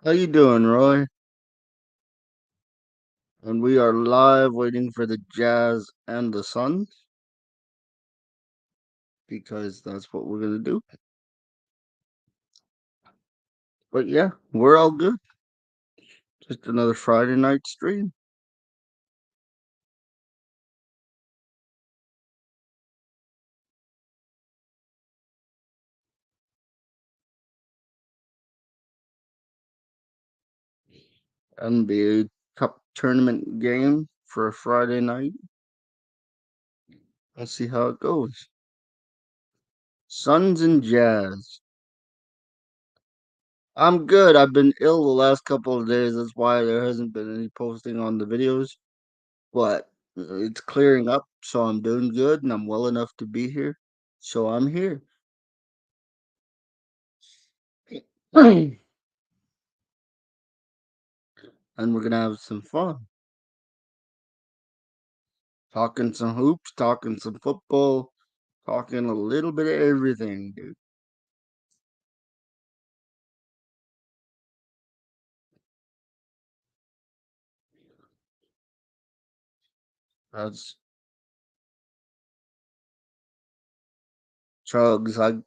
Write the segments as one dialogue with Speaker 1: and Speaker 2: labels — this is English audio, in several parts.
Speaker 1: How you doing, Roy? And we are live waiting for the Jazz and the Suns because that's what we're gonna do. But yeah, we're all good. Just another Friday night stream. NBA Cup tournament game for a Friday night. Let's see how it goes. Suns and Jazz. I'm good. I've been ill the last couple of days. That's why there hasn't been any posting on the videos. But it's clearing up, so I'm doing good and I'm well enough to be here. So I'm here. And we're gonna have some fun. Talking some hoops, talking some football, talking a little bit of everything, dude. That's Chugs.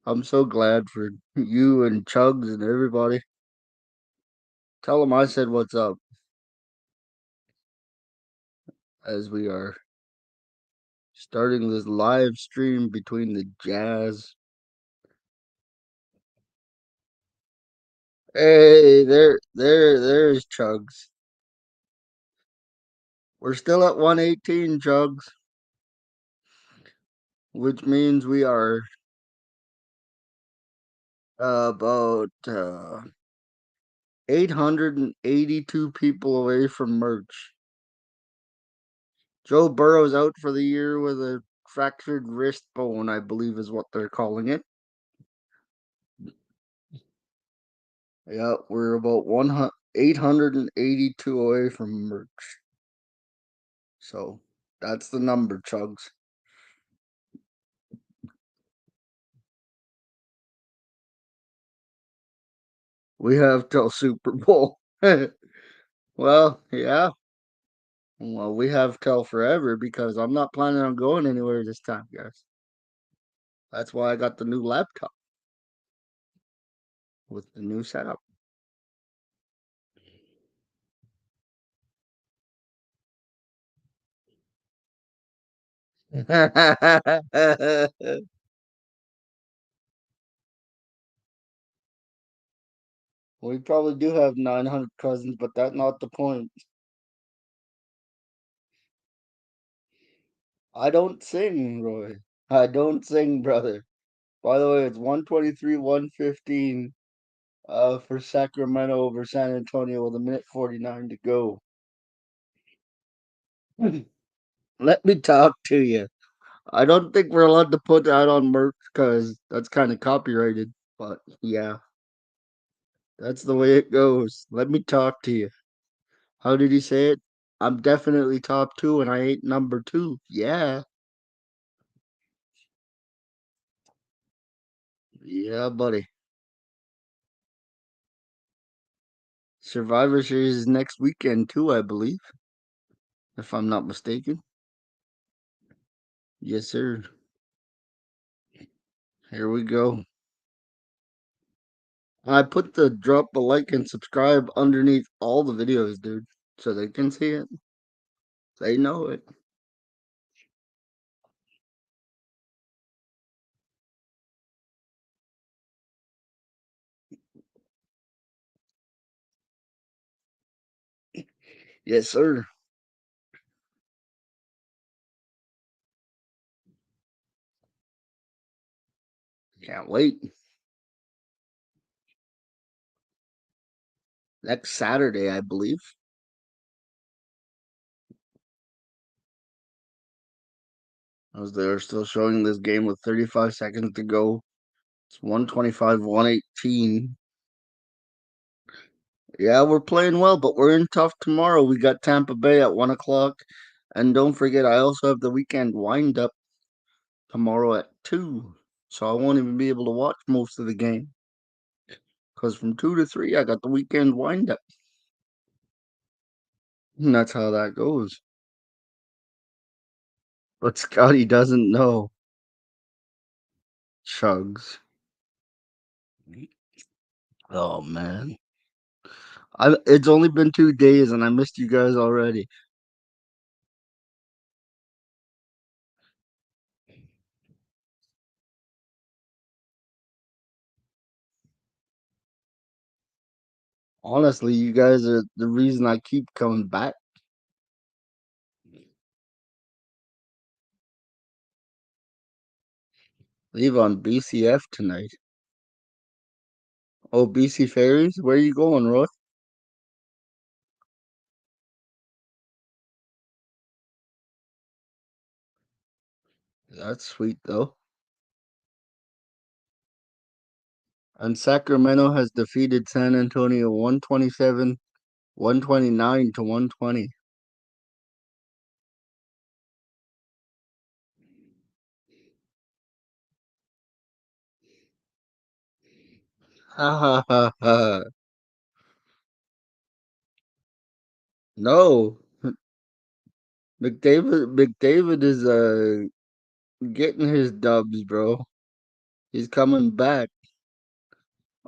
Speaker 1: I'm so glad for you and Chugs and everybody. Tell them I said what's up as we are starting this live stream between the Jazz. Hey, there's Chugs. We're still at 118, Chugs, which means we are about 882 people away from merch. Joe Burrow's out for the year with a fractured wrist bone, I believe is what they're calling it. Yeah, we're about 882 away from merch. So that's the number, Chugs. We have till Super Bowl. Well, yeah. Well, we have till forever because I'm not planning on going anywhere this time, guys. That's why I got the new laptop with the new setup. We probably do have 900 cousins, but that's not the point. I don't sing, Roy. I don't sing, brother. By the way, it's 123, 115 for Sacramento over San Antonio with a minute 49 to go. Let me talk to you. I don't think we're allowed to put that on merch because that's kind of copyrighted. But yeah, that's the way it goes. Let me talk to you. How did he say it? I'm definitely top two and I ain't number two. Yeah. Yeah, buddy. Survivor Series is next weekend too, I believe, if I'm not mistaken. Yes, sir. Here we go. I put the drop a like and subscribe underneath all the videos, dude, so they can see it. They know it. Yes, sir. Can't wait. Next Saturday, I believe. As they're still showing this game with 35 seconds to go. It's 125, 118. Yeah, we're playing well, but we're in tough tomorrow. We got Tampa Bay at 1 o'clock. And don't forget, I also have the weekend wind up tomorrow at 2. So I won't even be able to watch most of the game. Cause from 2 to 3, I got the weekend wind up. And that's how that goes. But Scotty doesn't know. Chugs. Oh man. It's only been 2 days and I missed you guys already. Honestly, you guys are the reason I keep coming back. Leave on BCF tonight. Oh, BC Ferries? Where you going, Roy? That's sweet though. And Sacramento has defeated San Antonio 127, 129 to 120. Ha ha ha ha. No. McDavid is getting his dubs, bro. He's coming back.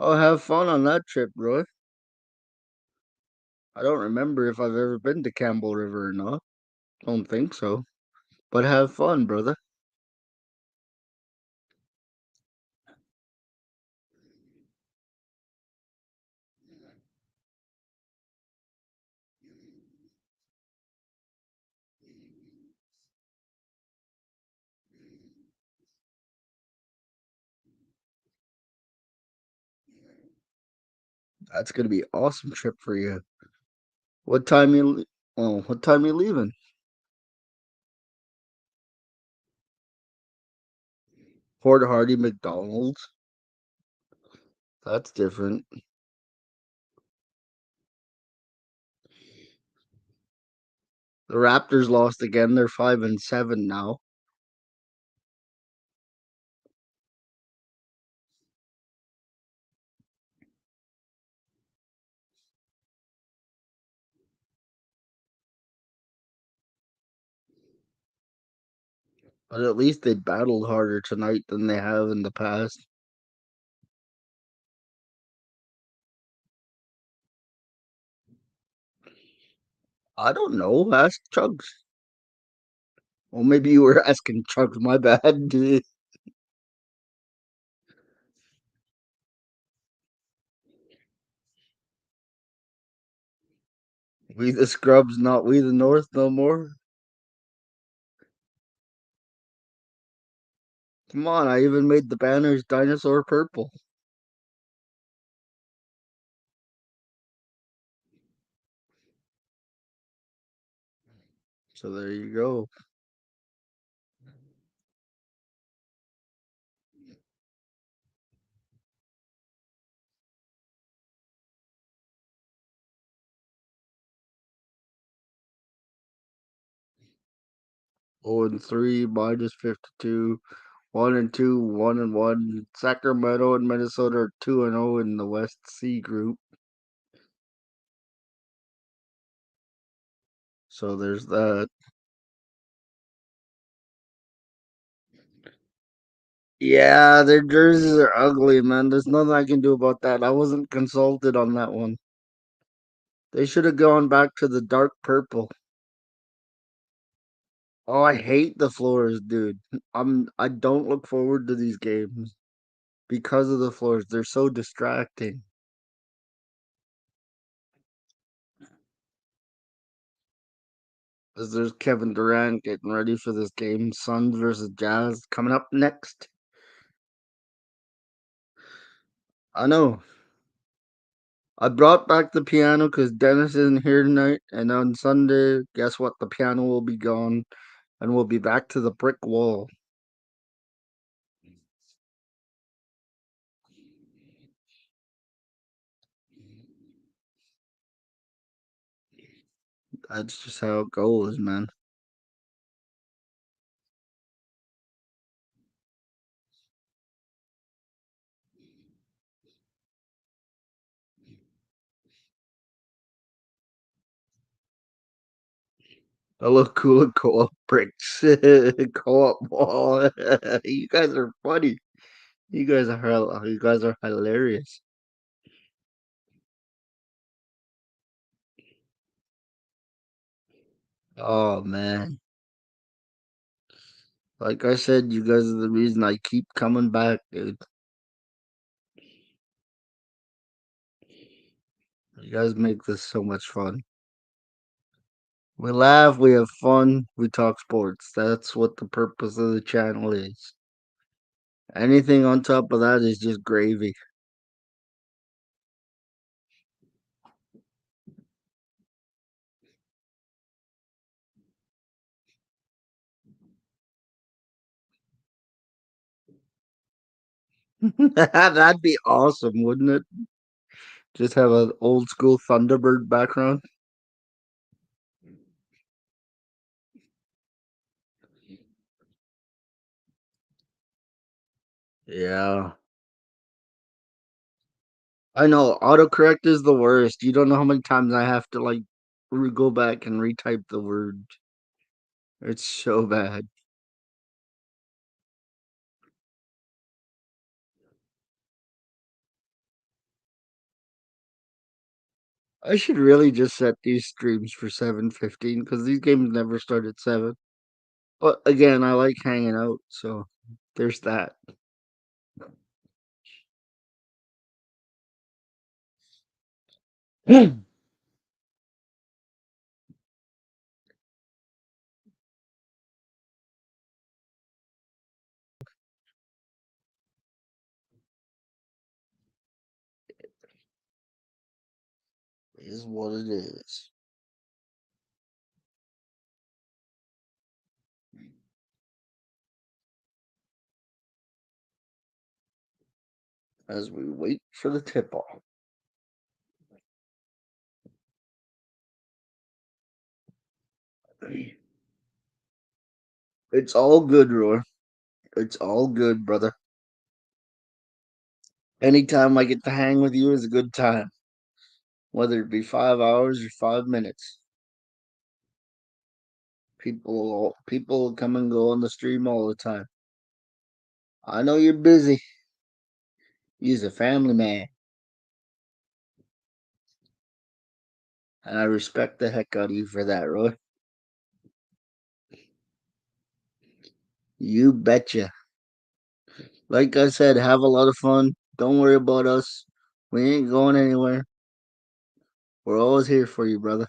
Speaker 1: Oh, have fun on that trip, bro. I don't remember if I've ever been to Campbell River or not. Don't think so. But have fun, brother. That's gonna be awesome trip for you. What time you? What time you leaving? Port Hardy McDonald's. That's different. The Raptors lost again. They're 5-7 now. But at least they battled harder tonight than they have in the past. I don't know. Ask Chugs. Well, maybe you were asking Chugs. My bad. We the scrubs, not we the North no more. Come on, I even made the banners dinosaur purple. So there you go. 0-3, -52, 1-2, 1-1. Sacramento and Minnesota are 2-0 in the West C group. So there's that. Yeah, their jerseys are ugly, man. There's nothing I can do about that. I wasn't consulted on that one. They should have gone back to the dark purple. Oh, I hate the floors, dude. I don't look forward to these games because of the floors. They're so distracting. As there's Kevin Durant getting ready for this game, Suns versus Jazz coming up next. I know. I brought back the piano because Dennis isn't here tonight, and on Sunday, guess what? The piano will be gone, and we'll be back to the brick wall. That's just how it goes, man. Hello, cool co-op bricks. Co-op wall. You guys are funny. You guys are hilarious. Oh man. Like I said, you guys are the reason I keep coming back, dude. You guys make this so much fun. We laugh, we have fun, we talk sports. That's what the purpose of the channel is. Anything on top of that is just gravy. That'd be awesome, wouldn't it? Just have an old school Thunderbird background. Yeah. I know autocorrect is the worst. You don't know how many times I have to like go back and retype the word. It's so bad. I should really just set these streams for 7:15 because these games never start at 7. But again, I like hanging out, so there's that. Is what it is. As we wait for the tip off. It's all good, Roy. It's all good, brother. Anytime I get to hang with you is a good time, whether it be 5 hours or 5 minutes. People come and go on the stream all the time. I know you're busy. You're a family man, and I respect the heck out of you for that, Roy. You betcha. Like I said, have a lot of fun. Don't worry about us. We ain't going anywhere. We're always here for you, brother.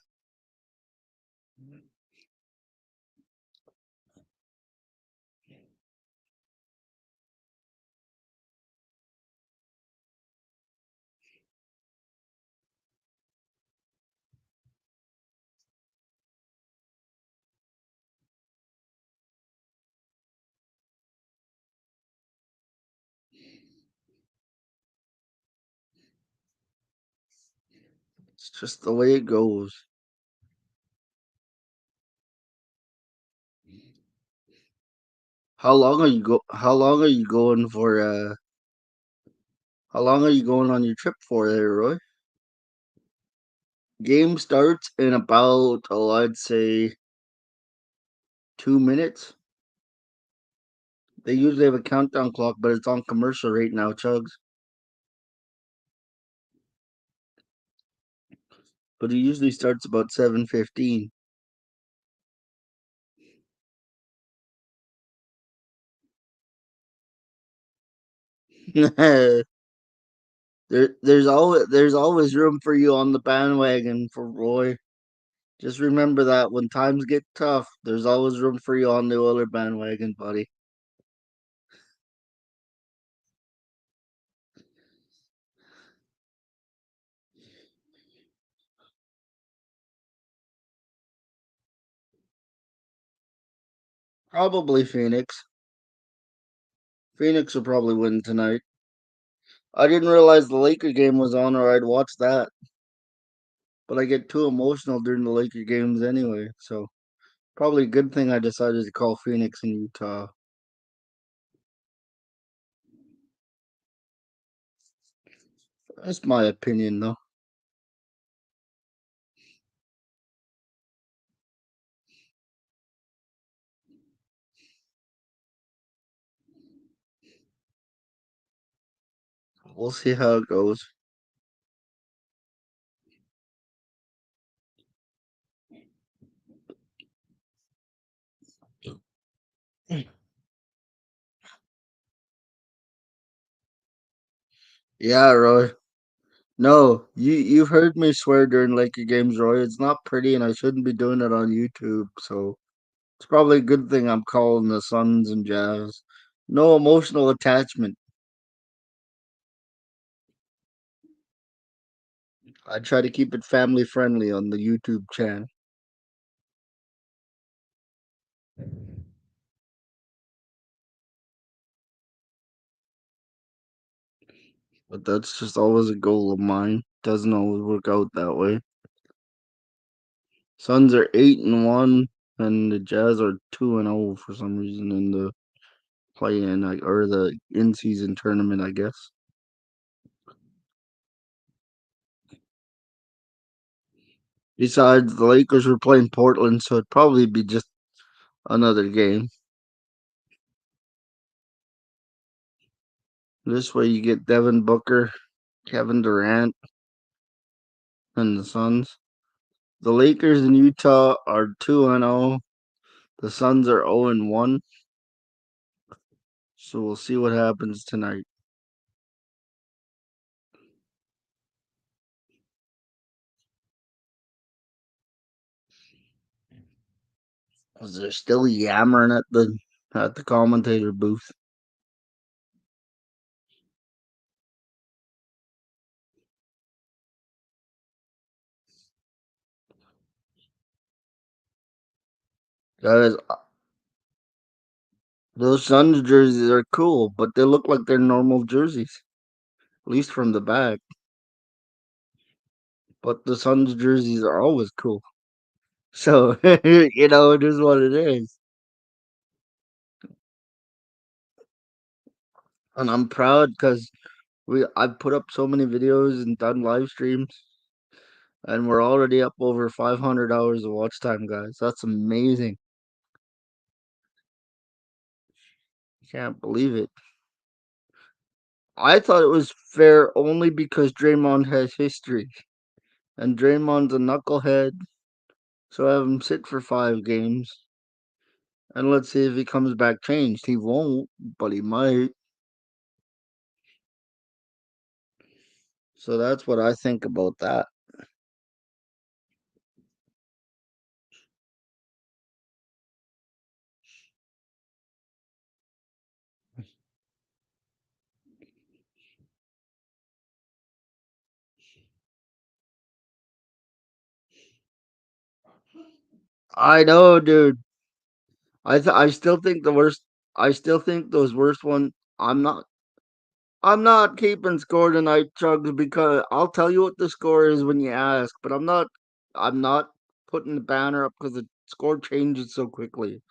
Speaker 1: It's just the way it goes. How long are you going for how long are you going on your trip for there, Roy? Game starts in about I'd say 2 minutes. They usually have a countdown clock, but it's on commercial right now, Chugs. But it usually starts about 7:15. there's always room for you on the bandwagon for Roy. Just remember that when times get tough, there's always room for you on the other bandwagon, buddy. Probably Phoenix. Phoenix will probably win tonight. I didn't realize the Laker game was on, or I'd watch that. But I get too emotional during the Laker games anyway, so probably a good thing I decided to call Phoenix in Utah. That's my opinion, though. We'll see how it goes. Yeah, Roy. No, you've heard me swear during Laker games, Roy. It's not pretty, and I shouldn't be doing it on YouTube. So it's probably a good thing I'm calling the Suns and Jazz. No emotional attachment. I try to keep it family friendly on the YouTube channel, but that's just always a goal of mine. Doesn't always work out that way. Suns are 8-1, and the Jazz are 2-0 for some reason in the play-in or the in-season tournament, I guess. Besides, the Lakers were playing Portland, so it'd probably be just another game. This way, you get Devin Booker, Kevin Durant, and the Suns. The Lakers in Utah are 2-0. The Suns are 0-1. So we'll see what happens tonight. Was there still yammering at the commentator booth? Guys, those Suns jerseys are cool, but they look like they're normal jerseys, at least from the back. But the Suns jerseys are always cool. So it is what it is. And I'm proud because I've put up so many videos and done live streams, and we're already up over 500 hours of watch time, guys. That's amazing. Can't believe it. I thought it was fair only because Draymond has history, and Draymond's a knucklehead. So have him sit for 5 games, and let's see if he comes back changed. He won't, but he might. So that's what I think about that. I know, dude. I still think the worst. I still think those worst one. I'm not. I'm not keeping score tonight, Chugs, because I'll tell you what the score is when you ask. But I'm not. I'm not putting the banner up because the score changes so quickly.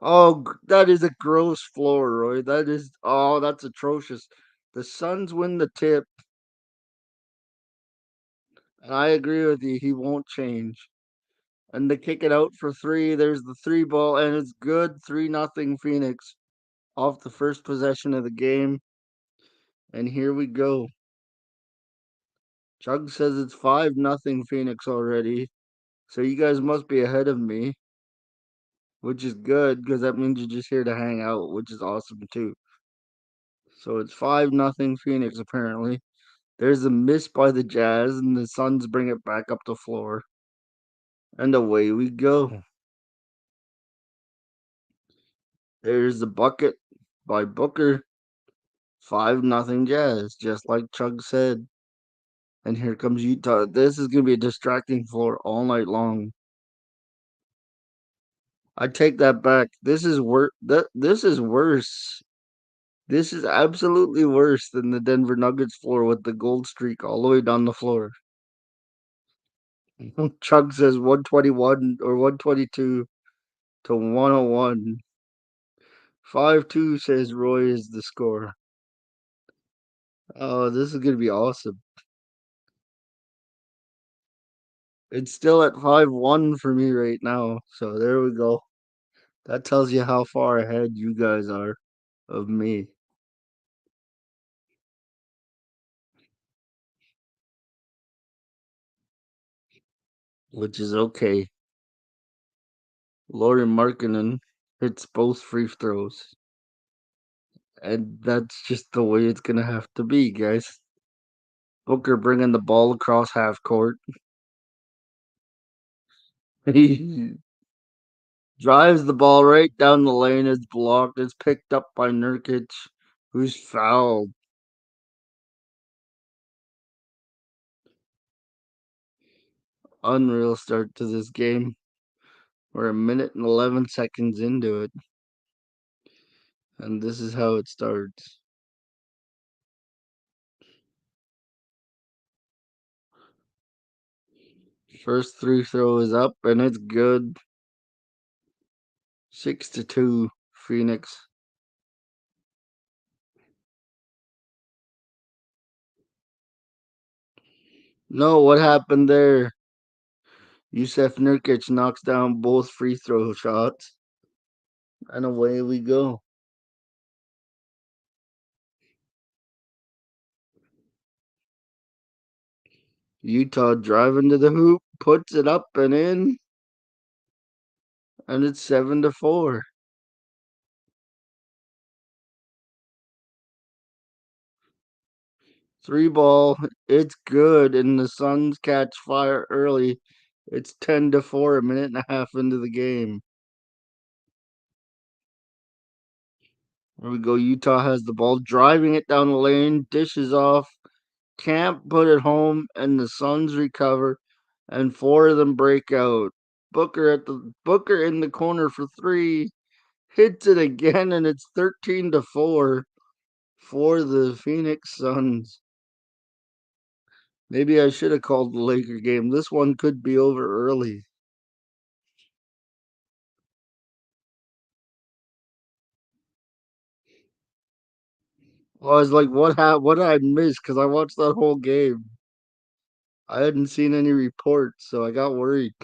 Speaker 1: Oh, that is a gross floor, Roy. That is. Oh, that's atrocious. The Suns win the tip, and I agree with you. He won't change. And they kick it out for three. There's the three ball, and it's good. 3-0 Phoenix off the first possession of the game. And here we go. Chug says it's 5-0 Phoenix already. So you guys must be ahead of me, which is good because that means you're just here to hang out, which is awesome too. So it's 5-0 Phoenix apparently. There's a miss by the Jazz, and the Suns bring it back up the floor. And away we go. There's the bucket by Booker. 5-0 Jazz, just like Chug said. And here comes Utah. This is gonna be a distracting floor all night long. I take that back. This is worse. This is worse. This is absolutely worse than the Denver Nuggets floor with the gold streak all the way down the floor. Chug says 121 or 122 to 101. 5-2 says Roy is the score. Oh, this is gonna be awesome. It's still at 5-1 for me right now. So there we go. That tells you how far ahead you guys are of me. which is okay. Laurie Markkinen hits both free throws, and that's just the way it's gonna have to be, guys. Booker bringing the ball across half court. He drives the ball right down the lane. It's blocked. It's picked up by Nurkic, who's fouled. Unreal start to this game. We're a minute and 11 seconds into it, and this is how it starts. First free throw is up, and it's good. 6-2, Phoenix. No, what happened there? Yusef Nurkic knocks down both free throw shots, and away we go. Utah driving to the hoop, puts it up and in, and it's 7-4. Three ball, it's good, and the Suns catch fire early. It's 10-4, a minute and a half into the game. There we go. Utah has the ball, driving it down the lane, dishes off, can't put it home, and the Suns recover, and four of them break out. Booker in the corner for three, hits it again, and it's 13-4 for the Phoenix Suns. Maybe I should have called the Laker game. This one could be over early. Well, I was like, what did I miss? Because I watched that whole game. I hadn't seen any reports, so I got worried.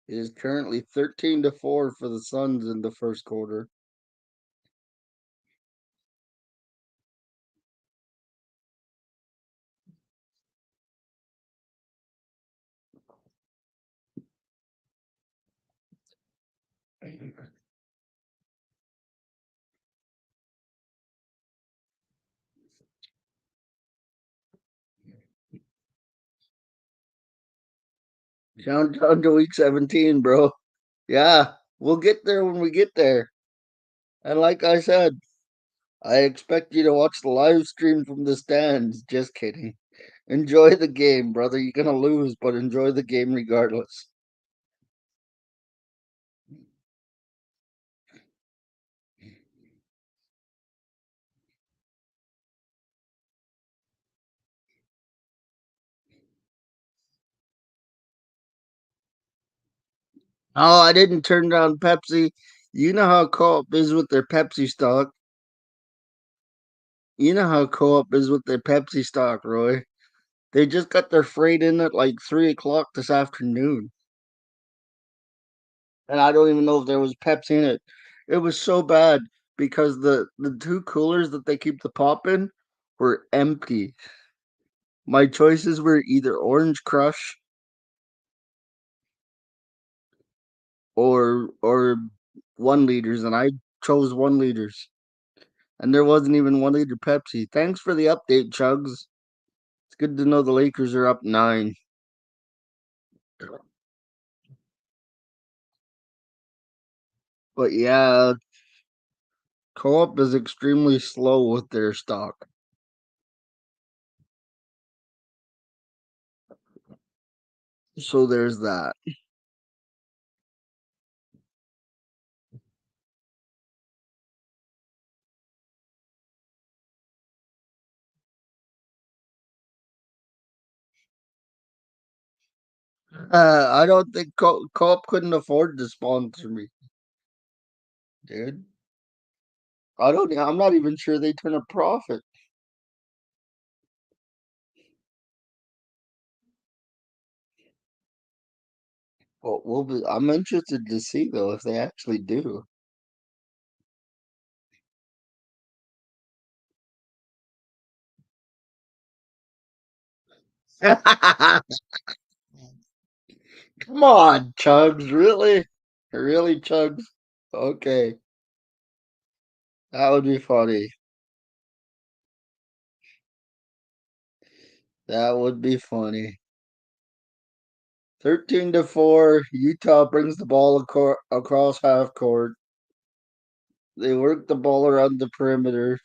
Speaker 1: It is currently 13-4 for the Suns in the first quarter. Countdown to week 17, bro. Yeah, we'll get there when we get there. And like I said, I expect you to watch the live stream from the stands. Just kidding. Enjoy the game, brother. You're going to lose, but enjoy the game regardless. Oh, I didn't turn down Pepsi. You know how co-op is with their Pepsi stock. You know how co-op is with their Pepsi stock, Roy. They just got their freight in at like 3 o'clock this afternoon. And I don't even know if there was Pepsi in it. It was so bad because the two coolers that they keep the pop in were empty. My choices were either Orange Crush or 1 liters, and I chose 1 liters. And there wasn't even 1 liter Pepsi. Thanks for the update, Chugs. It's good to know the Lakers are up 9. But yeah, co-op is extremely slow with their stock. So there's that. I don't think co-op couldn't afford to sponsor me, dude. I'm not even sure they turn a profit. Well, I'm interested to see though if they actually do. Come on, Chugs, really? Really, Chugs? Okay, that would be funny. That would be funny. 13-4, Utah brings the ball across half court. They work the ball around the perimeter.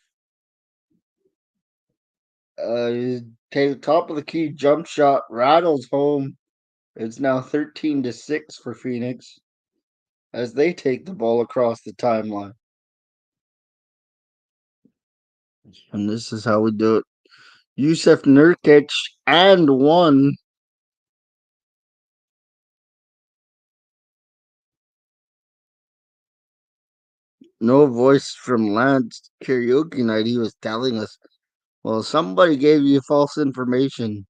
Speaker 1: Take top of the key jump shot rattles home. It's now 13-6 for Phoenix as they take the ball across the timeline. And this is how we do it. Yusef Nurkic and one. No voice from Lance karaoke night. He was telling us, well, somebody gave you false information.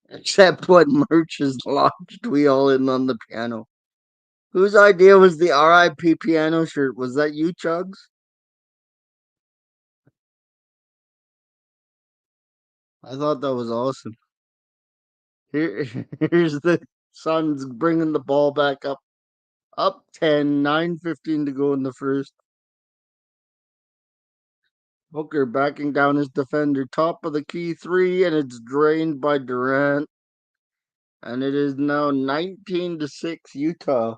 Speaker 1: Except when merch is launched, we all in on the piano. Whose idea was the RIP piano shirt? Was that you, Chugs? I thought that was awesome. Here, here's the Suns bringing the ball back up 10, 9:15 to go in the first. Booker backing down his defender, top of the key three, and it's drained by Durant. And it is now 19-6 Utah.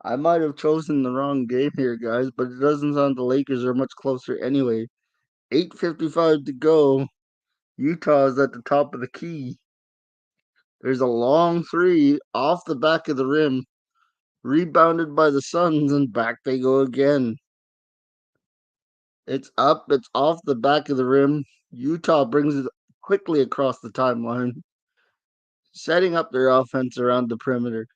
Speaker 1: I might have chosen the wrong game here, guys, but it doesn't sound the Lakers are much closer anyway. 8:55 to go. Utah is at the top of the key. There's a long three off the back of the rim, rebounded by the Suns, and back they go again. It's up, it's off the back of the rim. Utah brings it quickly across the timeline, setting up their offense around the perimeter.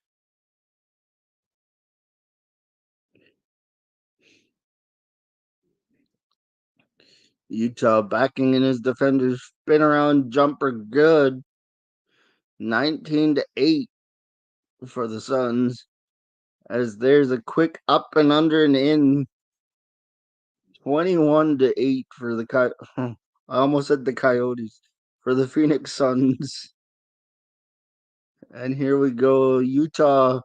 Speaker 1: Utah backing in his defenders, spin around jumper good. 19-8 for the Suns. As there's a quick up and under and in. 21-8 for the I almost said the Coyotes for the Phoenix Suns. And here we go. Utah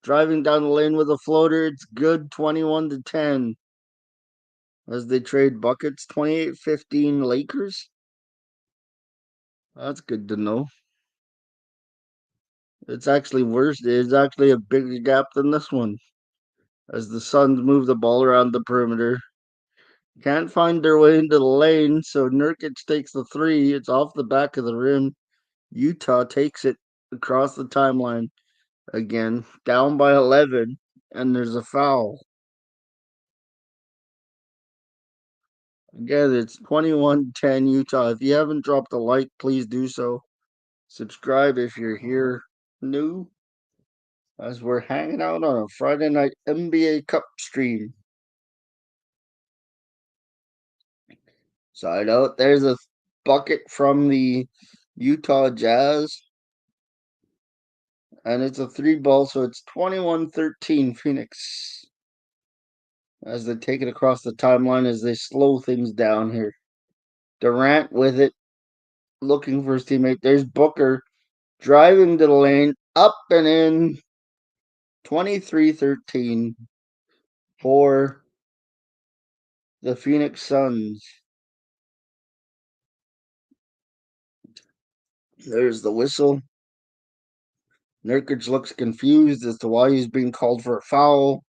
Speaker 1: driving down the lane with a floater. It's good 21-10 as they trade buckets. 28-15 Lakers. That's good to know. It's actually worse. It's actually a bigger gap than this one as the Suns move the ball around the perimeter. Can't find their way into the lane, so Nurkic takes the three. It's off the back of the rim. Utah takes it across the timeline again, down by 11, and there's a foul. Again, it's 21-10 Utah. If you haven't dropped a like, please do so. Subscribe if you're here new, as we're hanging out on a Friday night NBA Cup stream. Side out, there's a bucket from the Utah Jazz, and it's a three ball, so it's 21-13 Phoenix as they take it across the timeline as they slow things down here. Durant with it, looking for his teammate. There's Booker driving to the lane, up and in. 23-13 for the Phoenix Suns. There's the whistle. Nurkic looks confused as to why he's being called for a foul,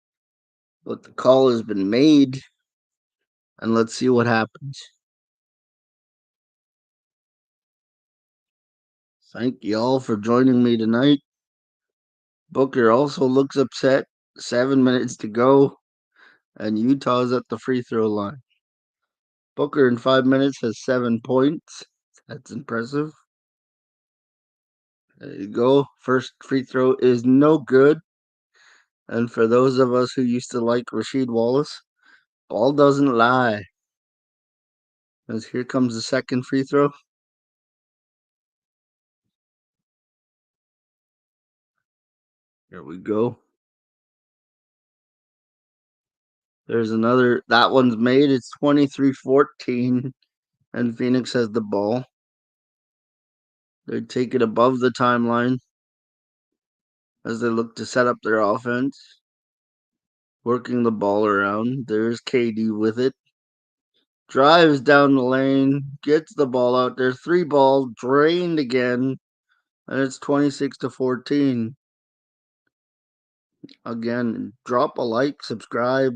Speaker 1: but the call has been made, and let's see what happens. Thank you all for joining me tonight. Booker also looks upset. 7 minutes to go, and Utah's at the free throw line. Booker in 5 minutes has 7 points. That's impressive. There you go. First free throw is no good. And for those of us who used to like Rasheed Wallace, ball doesn't lie. As here comes the second free throw. Here we go. There's another. That one's made. It's 23-14. and Phoenix has the ball. They take it above the timeline as they look to set up their offense, working the ball around. There's KD with it. Drives down the lane, gets the ball out there. Three ball drained again, and it's 26-14. Again, drop a like, subscribe.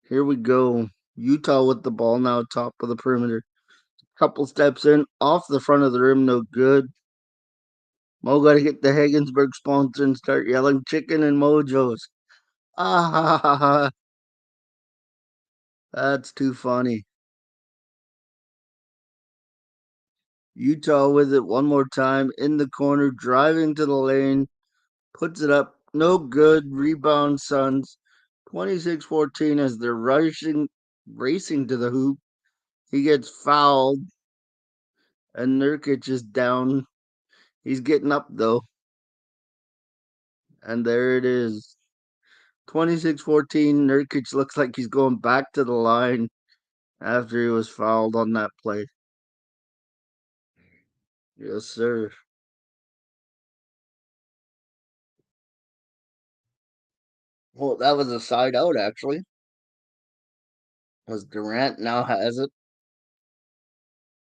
Speaker 1: Here we go. Utah with the ball now, top of the perimeter. Couple steps in, off the front of the rim, no good. Mo got to get the Haggensburg sponsor and start yelling chicken and mojos. Ah ha ha ha. That's too funny. Utah with it one more time in the corner, driving to the lane, puts it up, no good. Rebound Suns. 26-14 as they're racing to the hoop. He gets fouled, and Nurkic is down. He's getting up though, and there it is. 26-14. Nurkic looks like he's going back to the line after he was fouled on that play. Yes, sir. Well, that was a side out, actually, as Durant now has it,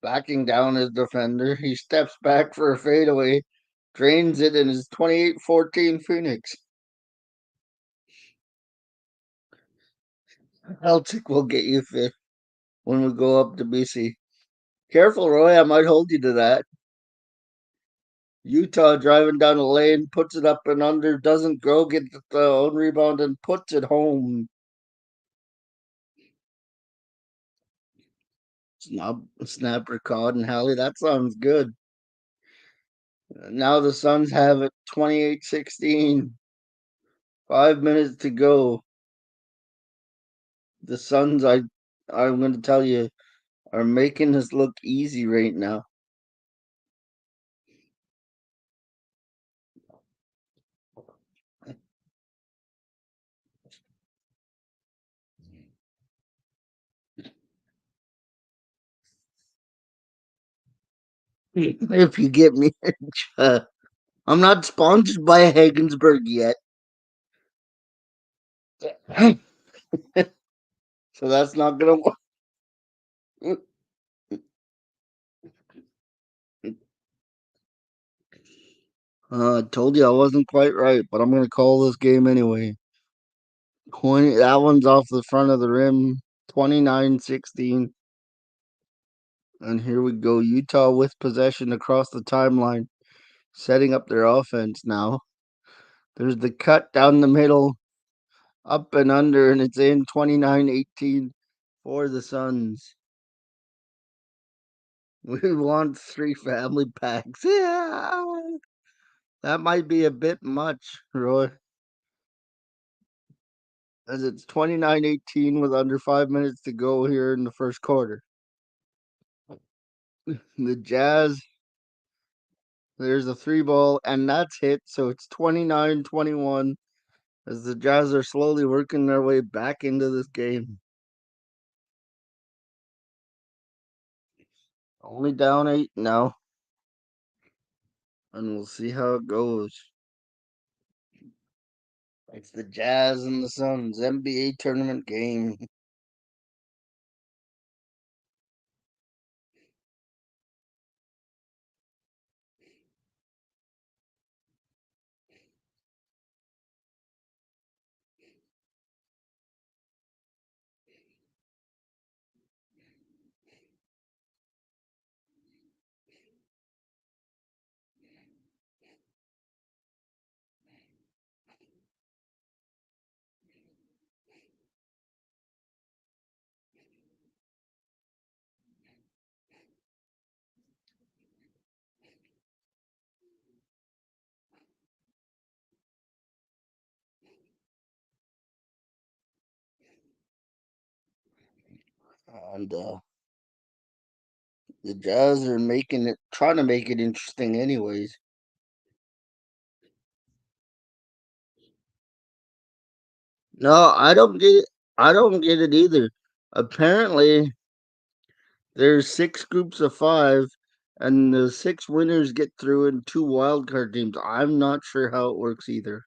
Speaker 1: backing down his defender. He steps back for a fadeaway, drains it, and is 28-14 Phoenix. Celtic will get you fifth when we go up to BC. Careful, Roy. I might hold you to that. Utah driving down the lane, puts it up and under, doesn't go, gets the own rebound, and puts it home. Snapper caught and Hallie. That sounds good. Now the Suns have it 28-16. 5 minutes to go. The Suns, I'm going to tell you, are making this look easy right now. If you get me, I'm not sponsored by Hagensburg yet. So that's not going to work. I told you I wasn't quite right, but I'm going to call this game anyway. 20, that one's off the front of the rim, 29-16. And here we go. Utah with possession across the timeline, setting up their offense now. There's the cut down the middle, up and under, and it's in 29-18 for the Suns. We want 3 family packs. Yeah, that might be a bit much, Roy, as it's 29-18 with under 5 minutes to go here in the first quarter. The Jazz, there's a three ball, and that's hit, so it's 29-21 as the Jazz are slowly working their way back into this game. Only down 8 now, and we'll see how it goes. It's the Jazz and the Suns NBA tournament game. And the Jazz are trying to make it interesting, anyways. No, I don't get it. I don't get it either. Apparently, There's six groups of five, and the six winners get through in two wildcard teams. I'm not sure how it works either.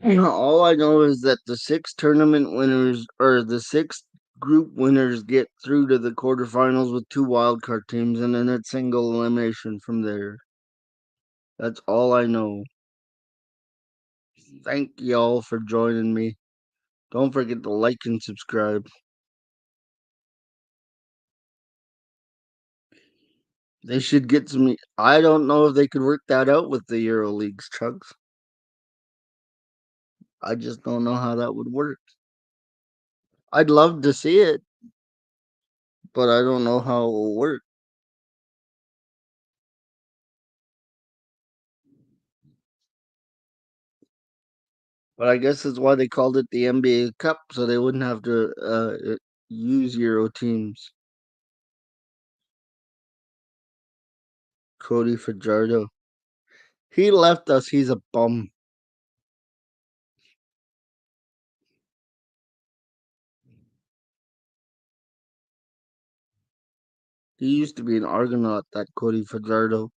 Speaker 1: All I know is that the six tournament winners or the six group winners get through to the quarterfinals with two wildcard teams, and then it's single elimination from there. That's all I know. Thank y'all for joining me. Don't forget to like and subscribe. They should get some. I don't know if they could work that out with the Euro Leagues, Chugs. I just don't know how that would work. I'd love to see it, but I don't know how it will work. But I guess that's why they called it the NBA Cup, so they wouldn't have to use Euro teams. Cody Fajardo. He left us. He's a bum. He used to be an Argonaut, that Cody Fajardo.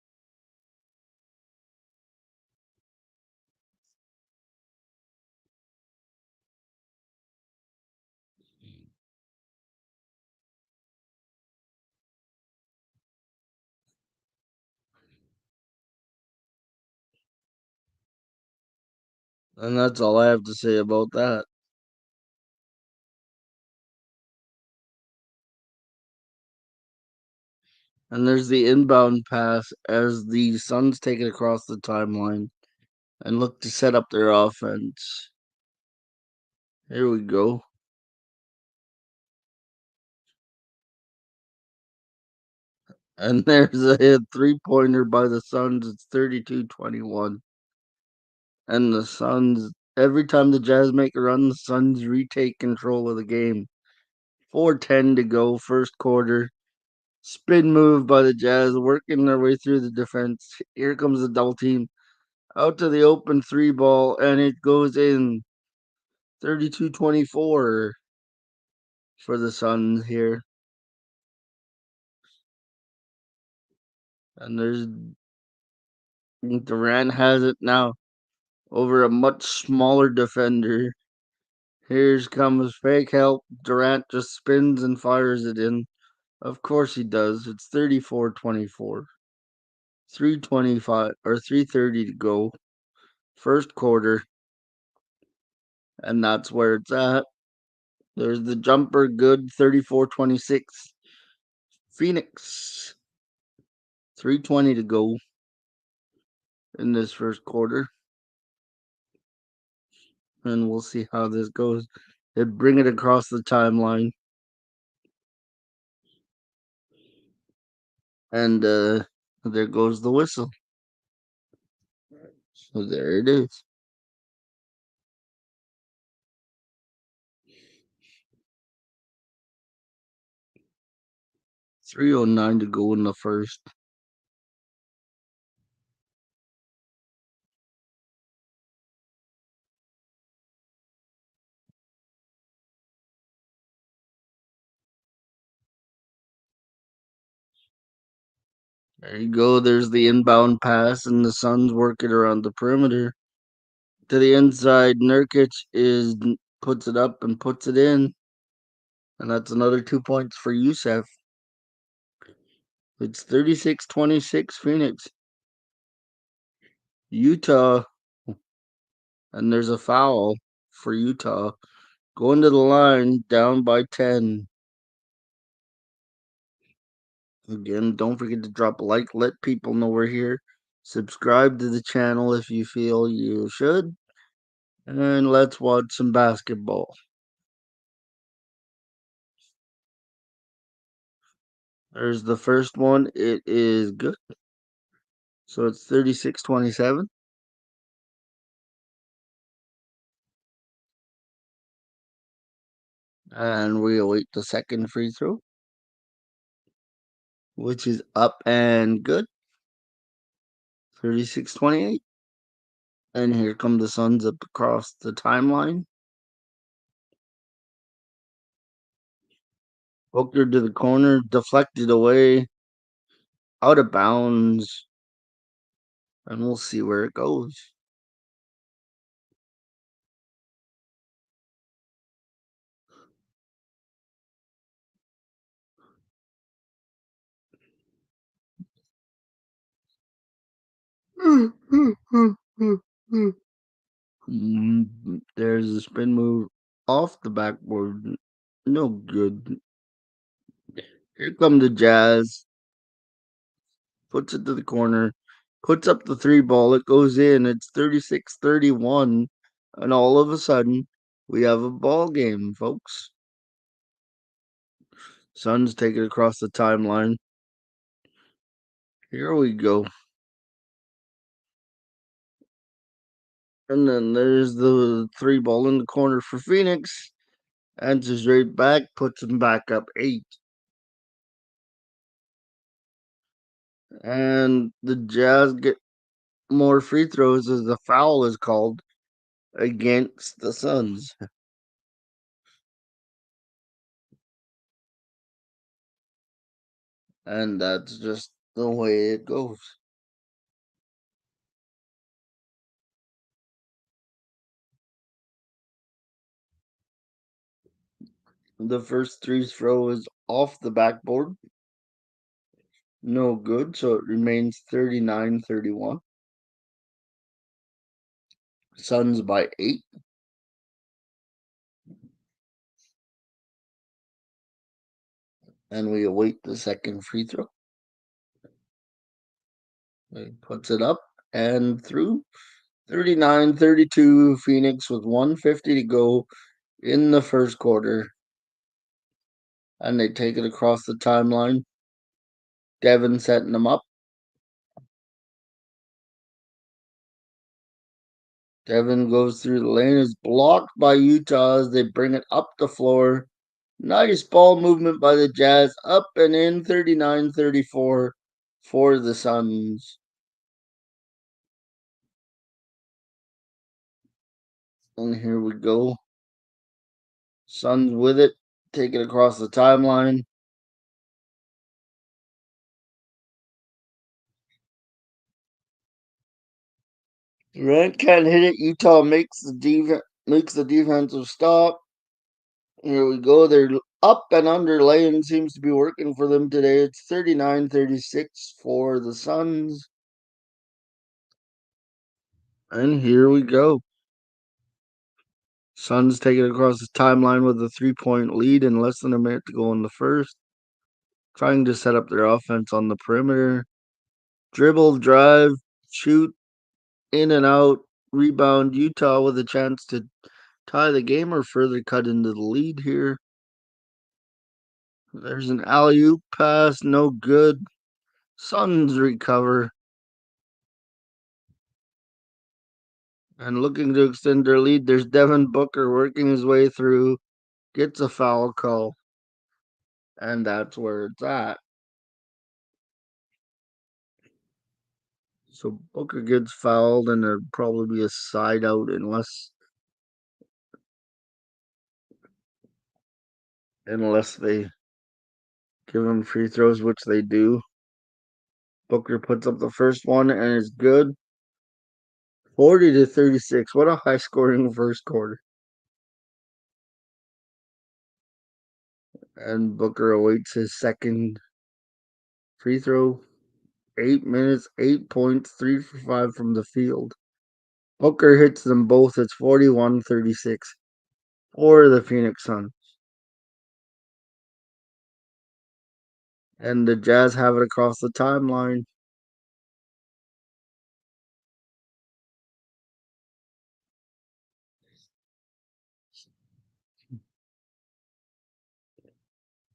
Speaker 1: And that's all I have to say about that. And there's the inbound pass as the Suns take it across the timeline and look to set up their offense. Here we go. And there's a three-pointer by the Suns. It's 32-21. And the Suns, every time the Jazz make a run, the Suns retake control of the game. 4:10 to go, first quarter. Spin move by the Jazz, working their way through the defense. Here comes the double team. Out to the open three ball, and it goes in. 32-24 for the Suns here. And there's Durant has it now over a much smaller defender. Here's comes fake help. Durant just spins and fires it in. Of course he does. It's 34-24. 3:25 or 3:30 to go. First quarter. And that's where it's at. There's the jumper, good. 34-26. Phoenix. 3:20 to go in this first quarter. And we'll see how this goes. They bring it across the timeline. And there goes the whistle. So there it is. 3:09 to go in the first. There you go. There's the inbound pass, and the Suns work it around the perimeter to the inside. Nurkic puts it up and puts it in, and that's another 2 points for Youssef. It's 36-26 Phoenix. Utah, and there's a foul for Utah. Going to the line, down by 10. Again, don't forget to drop a like, let people know we're here. Subscribe to the channel if you feel you should. And let's watch some basketball. There's the first one. It is good. So it's 36-27. And we await the second free throw, which is up and good. 36-28. And here come the Suns up across the timeline. Booker to the corner, deflected away, out of bounds, and we'll see where it goes. There's a spin move off the backboard. No good. Here come the Jazz. Puts it to the corner. Puts up the three ball. It goes in. It's 36-31. And all of a sudden, we have a ball game, folks. Suns take it across the timeline. Here we go. And then there's the three ball in the corner for Phoenix. Answers right back, puts them back up 8. And the Jazz get more free throws as the foul is called against the Suns. And that's just the way it goes. The first three throw is off the backboard. No good, so it remains 39-31. Suns by 8. And we await the second free throw. He puts it up and through. 39-32 Phoenix with 150 to go in the first quarter. And they take it across the timeline. Devin setting them up. Devin goes through the lane, is blocked by Utah as they bring it up the floor. Nice ball movement by the Jazz, up and in 39-34 for the Suns. And here we go. Suns with it, take it across the timeline. Durant can't hit it. Utah makes the defensive stop. Here we go. They're up and under lane seems to be working for them today. It's 39-36 for the Suns. And here we go. Suns take it across the timeline with a 3-point lead in less than a minute to go in the first. Trying to set up their offense on the perimeter. Dribble, drive, shoot, in and out, rebound. Utah with a chance to tie the game or further cut into the lead here. There's an alley-oop pass, no good. Suns recover. And looking to extend their lead, there's Devin Booker working his way through, gets a foul call. And that's where it's at. So Booker gets fouled, and there'd probably be a side out unless they give him free throws, which they do. Booker puts up the first one and is good. 40-36. What a high scoring first quarter. And Booker awaits his second free throw. 8 minutes, 8 points, 3 for 5 from the field. Booker hits them both. It's 41-36 for the Phoenix Suns. And the Jazz have it across the timeline.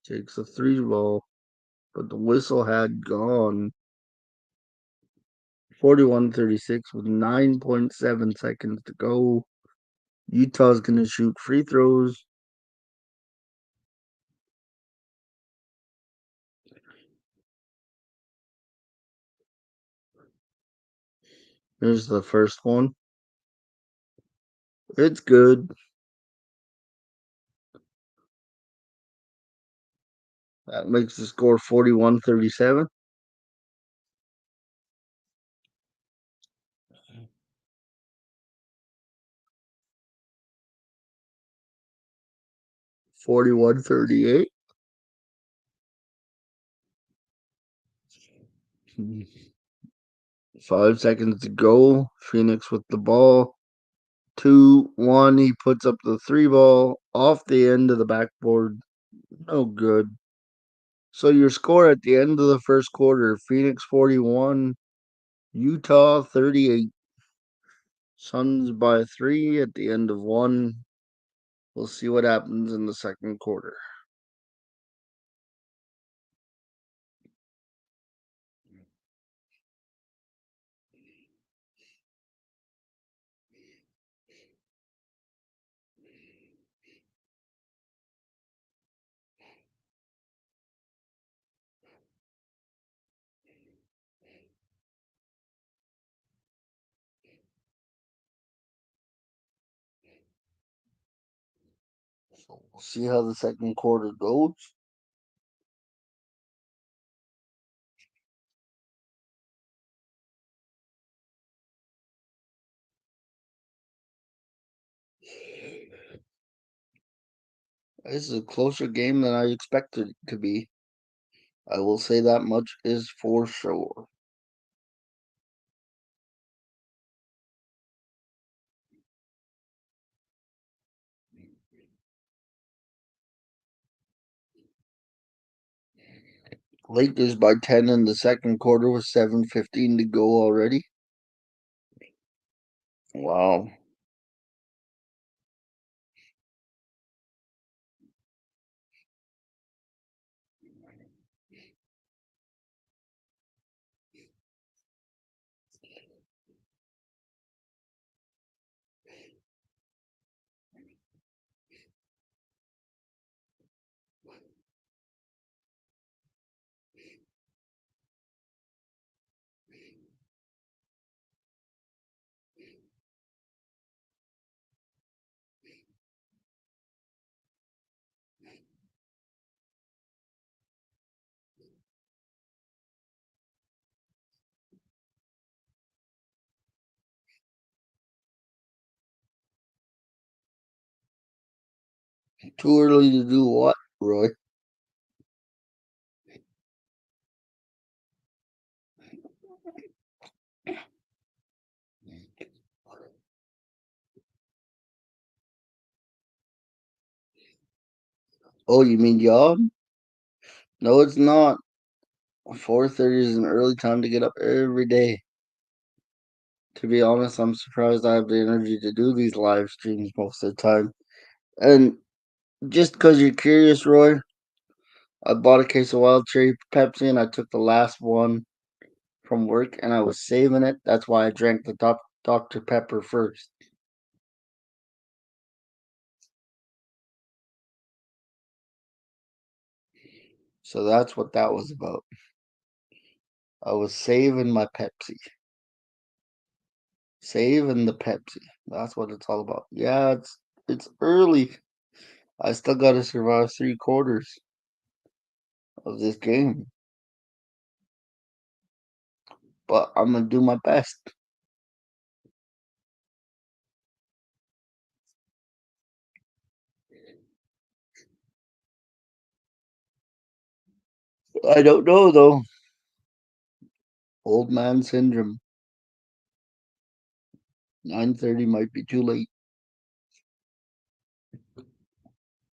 Speaker 1: Takes a three ball, but the whistle had gone. 41-36 with 9.7 seconds to go. Utah's going to shoot free throws. Here's the first one. It's good. That makes the score 41-37. 41-38. 5 seconds to go. Phoenix with the ball. 2-1. He puts up the three ball off the end of the backboard. No good. So your score at the end of the first quarter, Phoenix 41, Utah 38. Suns by 3 at the end of one. We'll see what happens in the second quarter. So we'll see how the second quarter goes. This is a closer game than I expected it to be. I will say that much is for sure. Lakers by 10 in the second quarter with 7:15 to go already. Wow. Too early to do what, Roy? Oh, you mean yawn? No, it's not. 4:30 is an early time to get up every day. To be honest, I'm surprised I have the energy to do these live streams most of the time. And just because you're curious, Roy, I bought a case of wild cherry Pepsi and I took the last one from work and I was saving it. That's why I drank the Dr. Pepper first. So that's what that was about. I was saving my Pepsi. Saving the Pepsi. That's what it's all about. Yeah, it's early. I still gotta survive 3 quarters of this game. But I'm gonna do my best. I don't know though. Old man syndrome. 9:30 might be too late.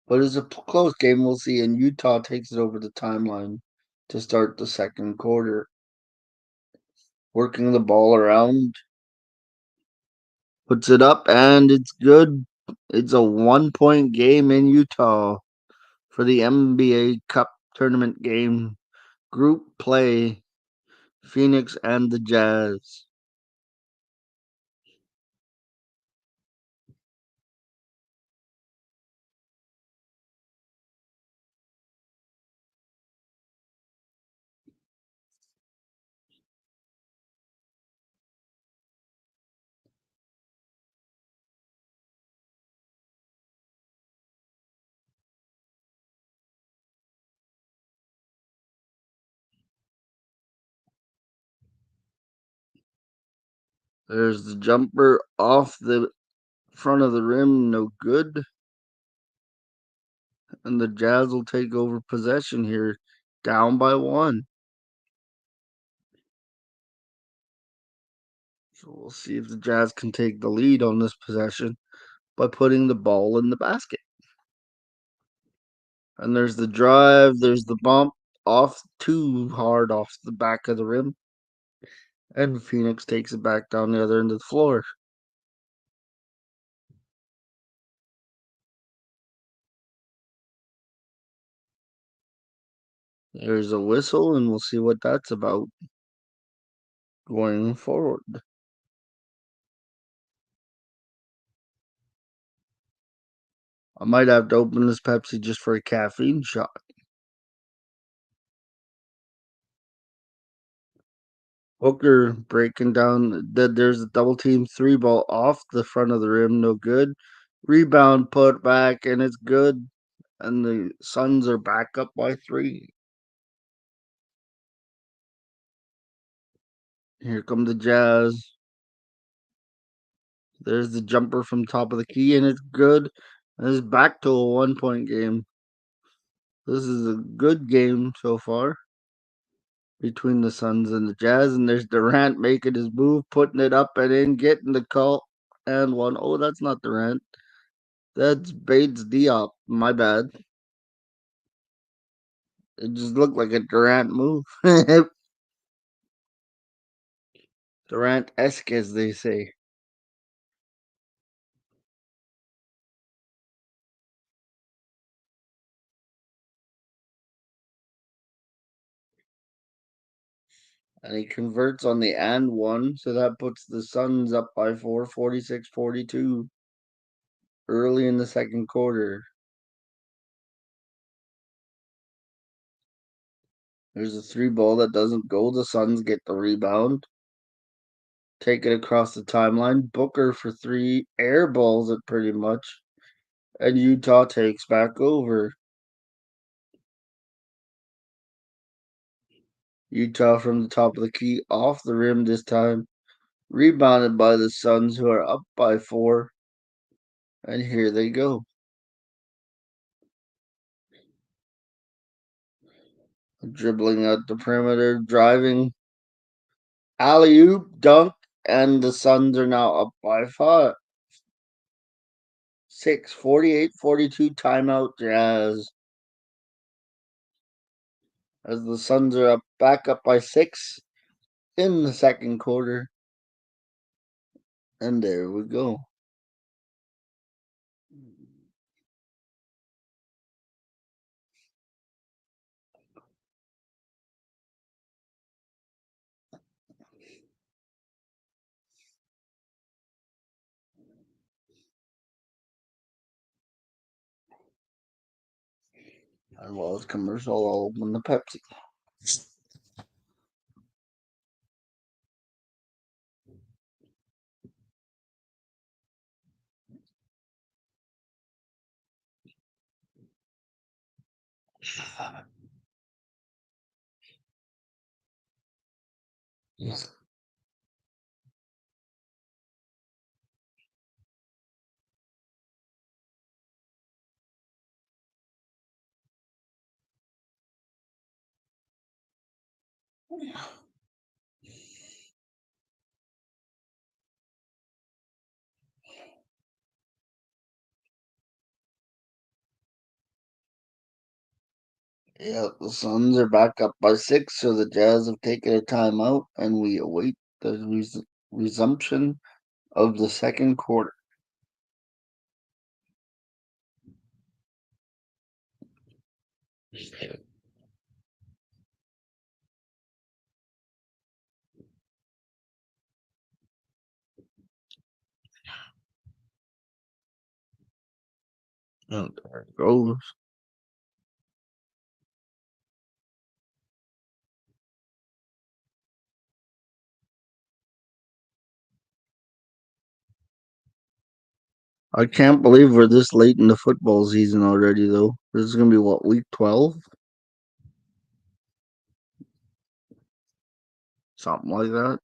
Speaker 1: But it's a close game, we'll see. And Utah takes it over the timeline to start the second quarter. Working the ball around, puts it up, and it's good. It's a 1 point game in Utah for the NBA Cup tournament game. Group play, Phoenix and the Jazz. There's the jumper off the front of the rim, no good. And the Jazz will take over possession here, down by one. So we'll see if the Jazz can take the lead on this possession by putting the ball in the basket. And there's the drive, there's the bump off too hard off the back of the rim. And Phoenix takes it back down the other end of the floor. There's a whistle, and we'll see what that's about going forward. I might have to open this Pepsi just for a caffeine shot. Booker breaking down. There's a double team three ball off the front of the rim, no good. Rebound put back, and it's good. And the Suns are back up by three. Here come the Jazz. There's the jumper from top of the key, and it's good. And it's back to a 1 point game. This is a good game so far between the Suns and the Jazz. And there's Durant making his move, putting it up and in, getting the call. And one. Oh, that's not Durant. That's Bates Diop. My bad. It just looked like a Durant move. Durant-esque, as they say. And he converts on the and one, so that puts the Suns up by 4, 46-42, early in the second quarter. There's a three ball that doesn't go. The Suns get the rebound. Take it across the timeline. Booker for three. Air balls it pretty much. And Utah takes back over. Utah from the top of the key, off the rim this time. Rebounded by the Suns, who are up by 4. And here they go. Dribbling out the perimeter, driving. Alley oop, dunk, and the Suns are now up by 5. 6, 48-42, timeout Jazz. As the Suns are back up by 6 in the second quarter. And there we go. And while it's commercial, I'll open the Pepsi. Yeah, the Suns are back up by 6, so the Jazz have taken a timeout, and we await the resumption of the second quarter. And there it goes. I can't believe we're this late in the football season already, though. This is going to be what, week 12? Something like that.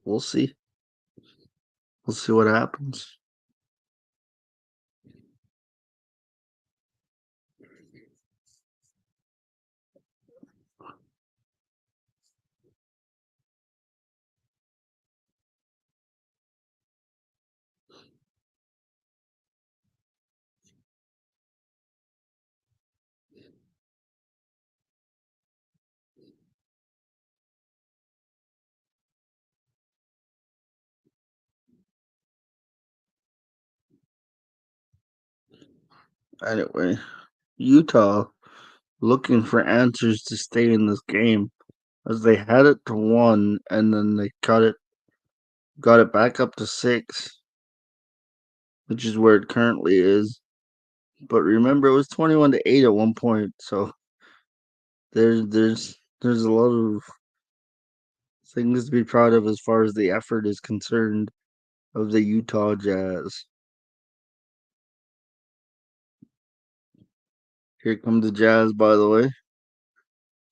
Speaker 1: We'll see. We'll see what happens. Anyway, Utah looking for answers to stay in this game as they had it to 1 and then they got it back up to 6, which is where it currently is. But remember, it was 21-8 at one point, so there's a lot of things to be proud of as far as the effort is concerned of the Utah Jazz. Here come the Jazz, by the way,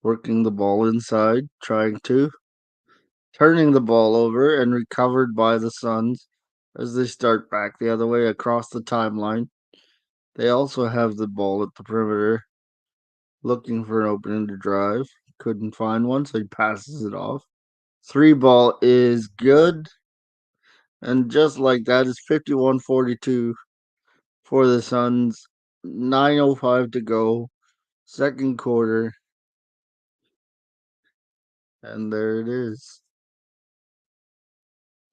Speaker 1: working the ball inside, trying to turning the ball over and recovered by the Suns as they start back the other way across the timeline. They also have the ball at the perimeter, looking for an opening to drive. Couldn't find one, so he passes it off. Three ball is good. And just like that, it's 51-42 for the Suns. 9:05 to go, second quarter. And there it is.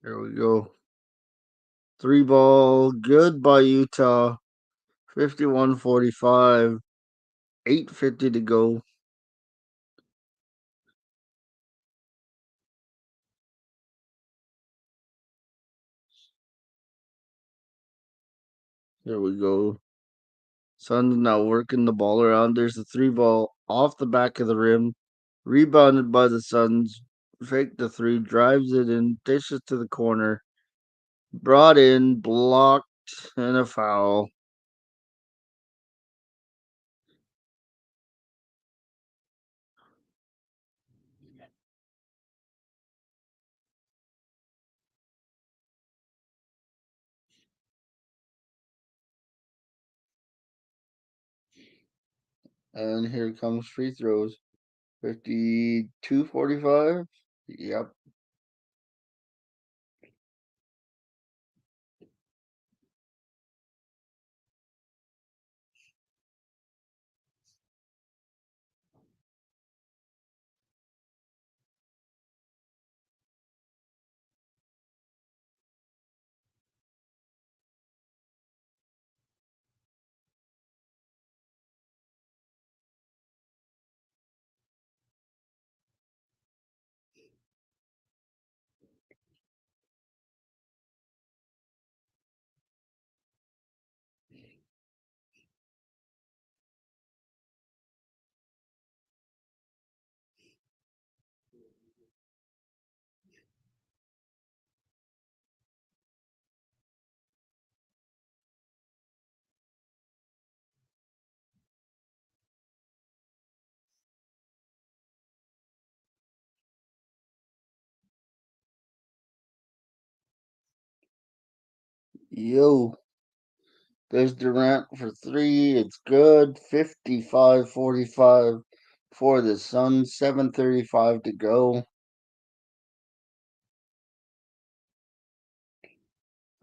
Speaker 1: There we go. Three ball, good by Utah. 51-45. 8:50 to go. There we go. Suns now working the ball around. There's a three ball off the back of the rim. Rebounded by the Suns. Fake the three, drives it in, dishes to the corner. Brought in, blocked, and a foul. And here comes free throws. 52-45. Yep. Yo. There's Durant for three. It's good. 55-45 for the Suns. 7:35 to go.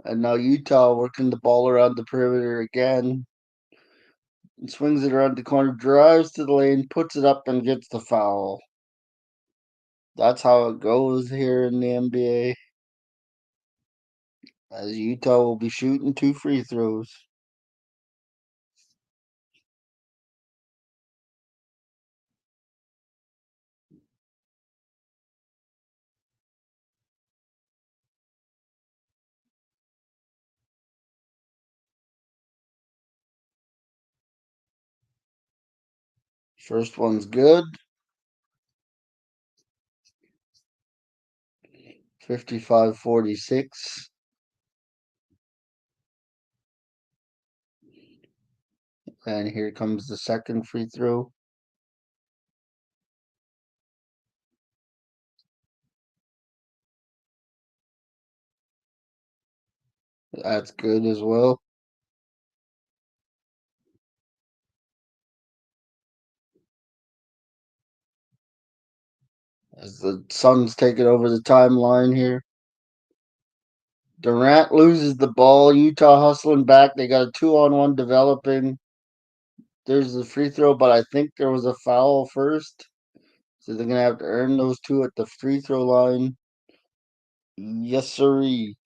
Speaker 1: And now Utah working the ball around the perimeter again. And swings it around the corner, drives to the lane, puts it up, and gets the foul. That's how it goes here in the NBA. As Utah will be shooting two free throws. First one's good. 55-46. And here comes the second free throw. That's good as well. As the Suns taking over the timeline here. Durant loses the ball. Utah hustling back. They got a 2-on-1 developing. There's the free throw, but I think there was a foul first. So they're going to have to earn those two at the free throw line. Yes, sirree.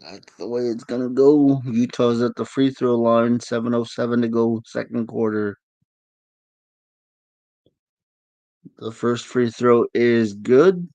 Speaker 1: That's the way it's going to go. Utah's at the free throw line. 7:07 to go, second quarter. The first free throw is good.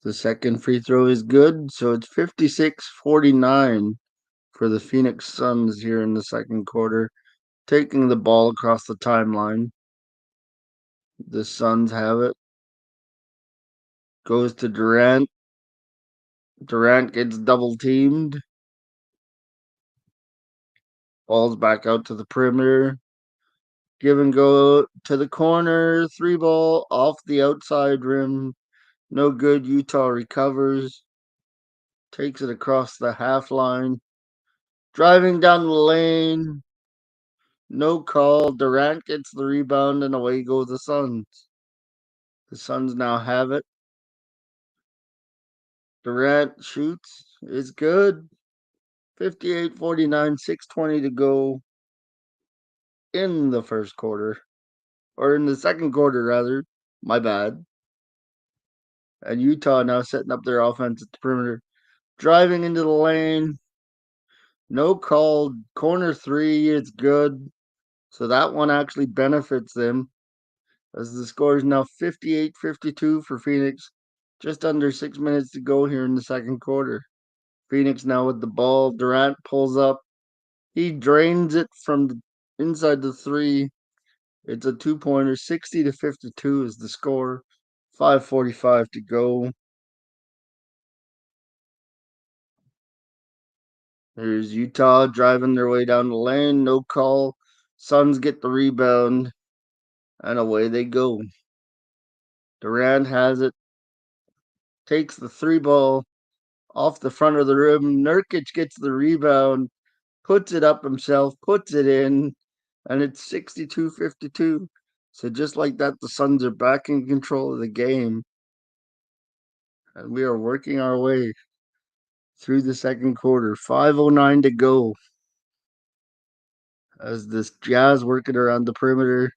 Speaker 1: The second free throw is good. So it's 56-49 for the Phoenix Suns here in the second quarter, taking the ball across the timeline. The Suns have it. Goes to Durant. Durant gets double teamed. Ball's back out to the perimeter. Give and go to the corner. Three ball off the outside rim. No good. Utah recovers. Takes it across the half line. Driving down the lane. No call. Durant gets the rebound and away go the Suns. The Suns now have it. Durant shoots. It's good. 58-49, 6:20 to go in the first quarter. Or in the second quarter, rather. My bad. And Utah now setting up their offense at the perimeter. Driving into the lane. No call. Corner three. It's good. So that one actually benefits them. As the score is now 58-52 for Phoenix. Just under 6 minutes to go here in the second quarter. Phoenix now with the ball. Durant pulls up. He drains it from inside the three. It's a 2-pointer. 60-52 is the score. 5:45 to go. Here's Utah driving their way down the lane. No call. Suns get the rebound. And away they go. Durant has it. Takes the three ball off the front of the rim. Nurkic gets the rebound. Puts it up himself. Puts it in. And it's 62-52. So just like that, the Suns are back in control of the game. And we are working our way through the second quarter. 5:09 to go. As this Jazz working around the perimeter,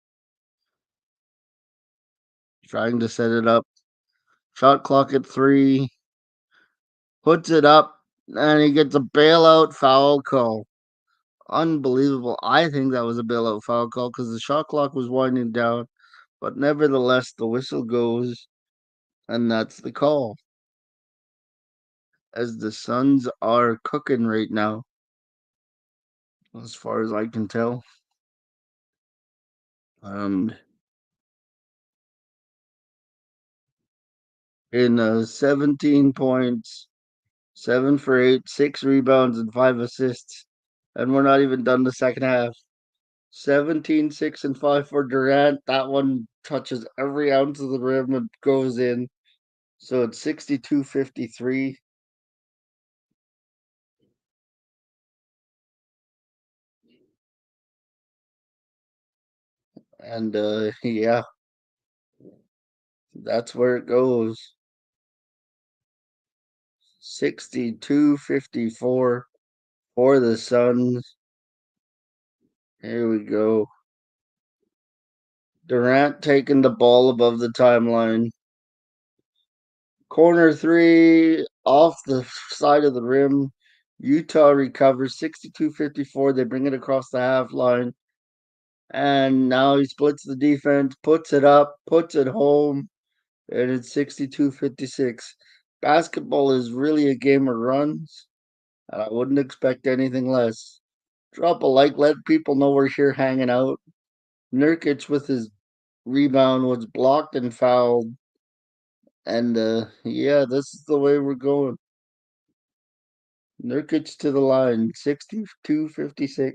Speaker 1: trying to set it up. Shot clock at 3. Puts it up, and he gets a bailout foul call. Unbelievable. I think that was a bailout foul call because the shot clock was winding down. But nevertheless, the whistle goes, and that's the call. As the Suns are cooking right now, as far as I can tell. Um, in 17 points, 7 for 8, 6 rebounds, and 5 assists. And we're not even done the second half. 17, 6, and 5 for Durant. That one touches every ounce of the rim and goes in. So it's 62-53. And yeah, that's where it goes. 62-54 for the Suns. Here we go. Durant taking the ball above the timeline. Corner three off the side of the rim. Utah recovers 62-54. They bring it across the half line. And now he splits the defense, puts it up, puts it home, and it's 62-56. Basketball is really a game of runs, and I wouldn't expect anything less. Drop a like, let people know we're here hanging out. Nurkic with his rebound was blocked and fouled. And yeah, this is the way we're going. Nurkic to the line, 62-56.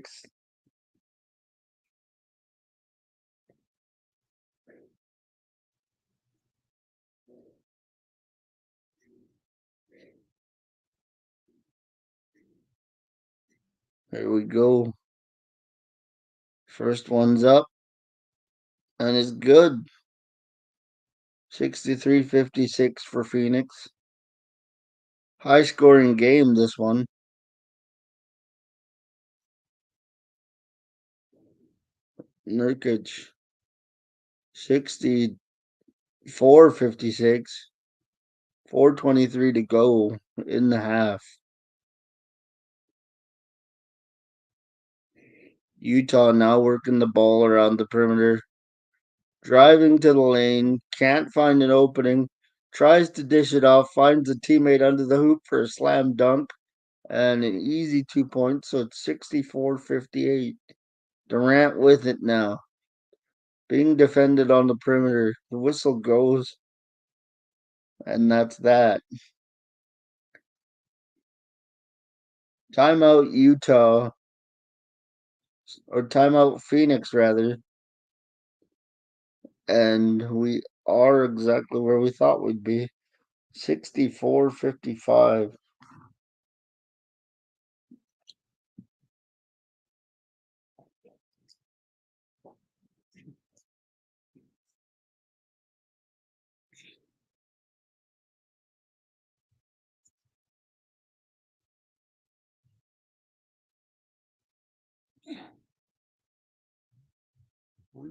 Speaker 1: Here we go. First one's up, and it's good. 63-56 for Phoenix. High scoring game, this one. Nurkic, 64-56. 4:23 to go in the half. Utah now working the ball around the perimeter. Driving to the lane, can't find an opening. Tries to dish it off, finds a teammate under the hoop for a slam dunk and an easy 2 points. So it's 64-58. Durant with it now. Being defended on the perimeter. The whistle goes, and that's that. Timeout Utah, or timeout Phoenix, rather. And we are exactly where we thought we'd be. 64-55.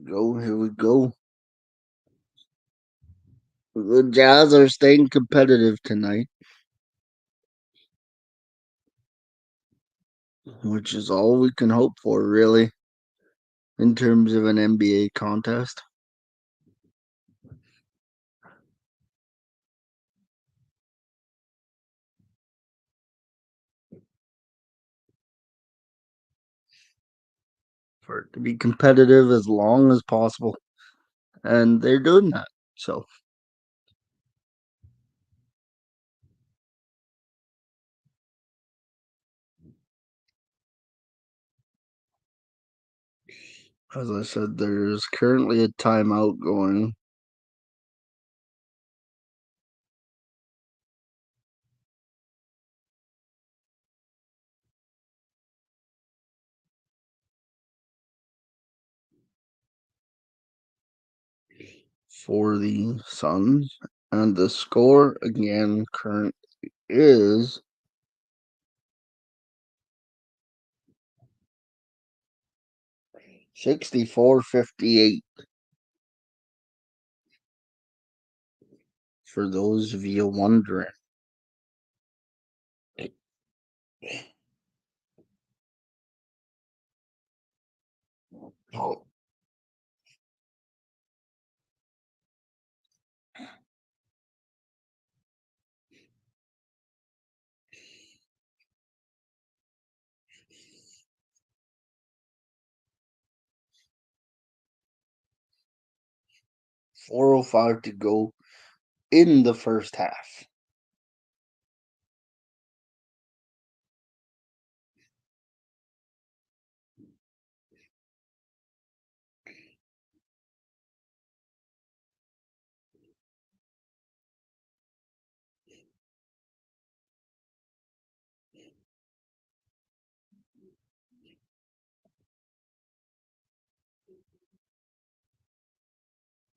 Speaker 1: Here we go. The Jazz are staying competitive tonight, which is all we can hope for, really, in terms of an NBA contest. For it to be competitive as long as possible. And they're doing that. So, as I said, there's currently a timeout going for the Suns. And the score, again, current is 64-58 for those of you wondering. Oh, 4:05 to go in the first half.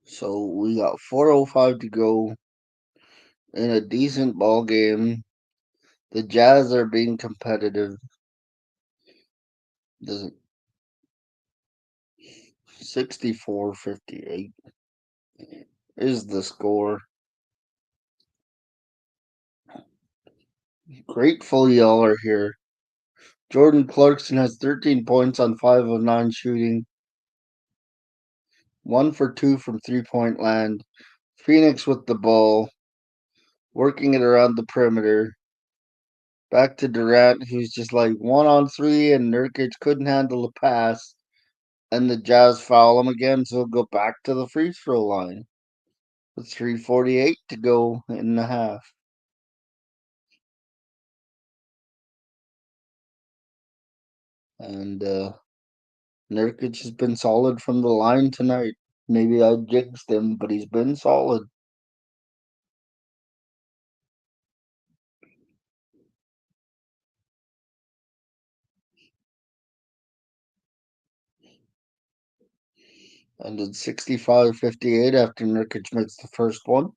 Speaker 1: So we got 4:05 to go in a decent ball game. The Jazz are being competitive. The 64-58 is the score. Grateful y'all are here. Jordan Clarkson has 13 points on 5 of 9 shooting, 1 for 2 from 3-point land. Phoenix with the ball, working it around the perimeter. Back to Durant, who's just like 1-on-3, and Nurkic couldn't handle the pass. And the Jazz foul him again, so he'll go back to the free throw line with 3:48 to go in the half. And Nurkic has been solid from the line tonight. Maybe I jinxed him, but he's been solid. And it's 65-58 after Nurkic makes the first one.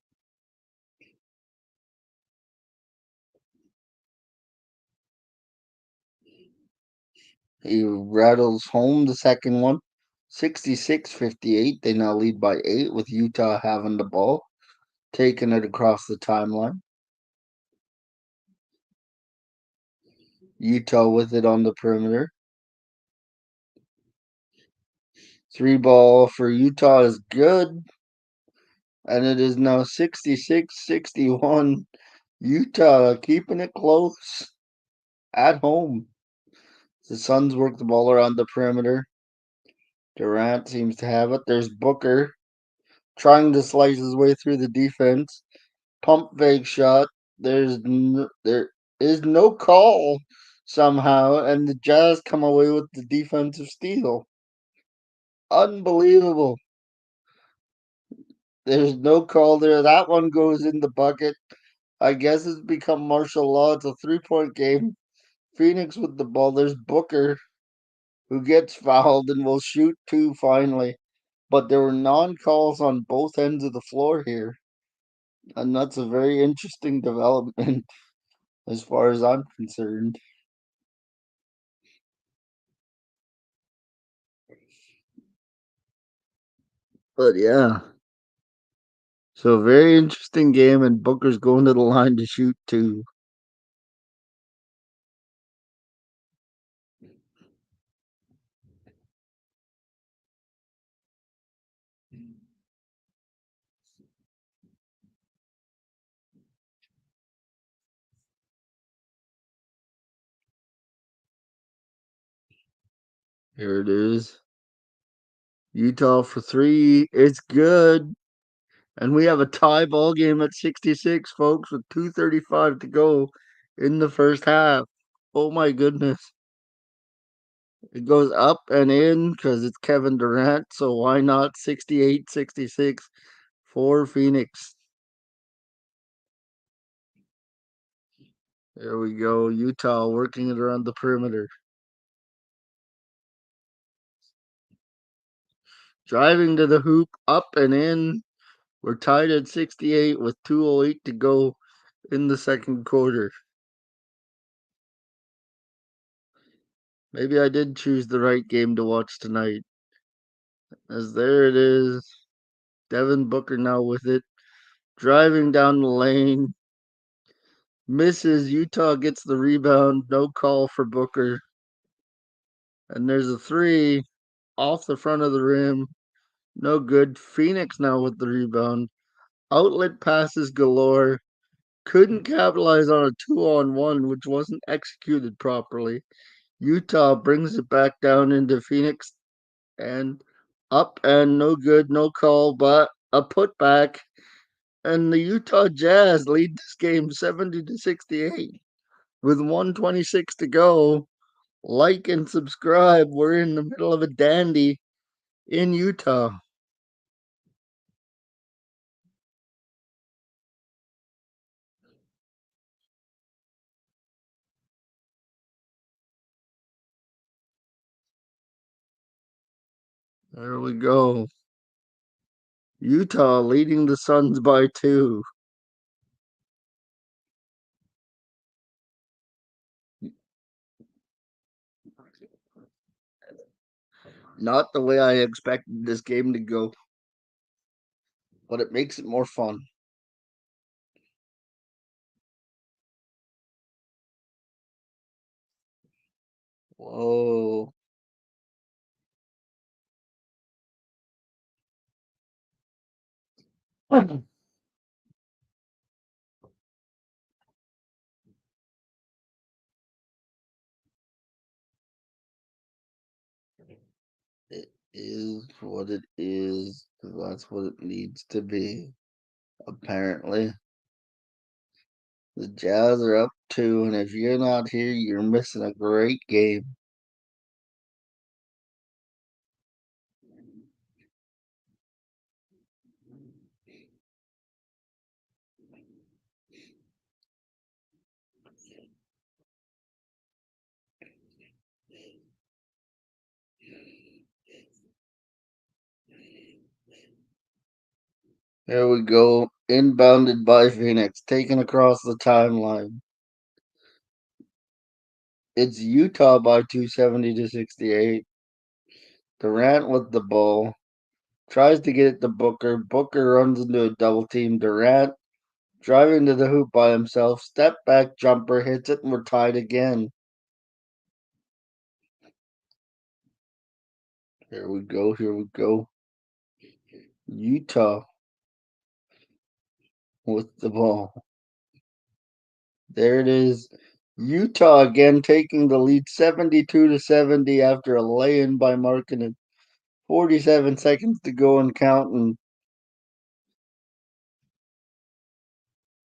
Speaker 1: He rattles home the second one. 66-58. They now lead by 8 with Utah having the ball, taking it across the timeline. Utah with it on the perimeter. 3 ball for Utah is good. And it is now 66-61. Utah keeping it close at home. The Suns work the ball around the perimeter. Durant seems to have it. There's Booker trying to slice his way through the defense. Pump fake shot. There is no call somehow, and the Jazz come away with the defensive steal. Unbelievable. There's no call there. That one goes in the bucket. I guess it's become martial law. It's a 3-point game. Phoenix with the ball. There's Booker, who gets fouled and will shoot 2 finally. But there were non-calls on both ends of the floor here. And that's a very interesting development as far as I'm concerned. But yeah. So very interesting game, and Booker's going to the line to shoot 2. Here it is. Utah for 3. It's good. And we have a tie ball game at 66, folks, with 2:35 to go in the first half. Oh my goodness. It goes up and in because it's Kevin Durant, so why not 68-66 for Phoenix? There we go. Utah working it around the perimeter. Driving to the hoop, up and in. We're tied at 68 with 2:08 to go in the second quarter. Maybe I did choose the right game to watch tonight. As there it is. Devin Booker now with it. Driving down the lane. Misses. Utah gets the rebound. No call for Booker. And there's a 3 off the front of the rim. No good. Phoenix now with the rebound. Outlet passes galore. Couldn't capitalize on a 2-on-1, which wasn't executed properly. Utah brings it back down into Phoenix and up and no good, no call, but a putback. And the Utah Jazz lead this game 70-68 with 126 to go. Like and subscribe. We're in the middle of a dandy in Utah. There we go. Utah leading the Suns by 2. Not the way I expected this game to go, but it makes it more fun. Whoa. It is what it is. That's what it needs to be. Apparently, the Jazz are up two, and if you're not here, you're missing a great game. There we go. Inbounded by Phoenix, taken across the timeline. It's Utah by 270 to 68. Durant with the ball. Tries to get it to Booker. Booker runs into a double team. Durant driving to the hoop by himself. Step back jumper hits it, and we're tied again. Here we go. Here we go. Utah with the ball. There it is. Utah again taking the lead 72 to 70 after a lay-in by Markkinen. 47 seconds to go and counting.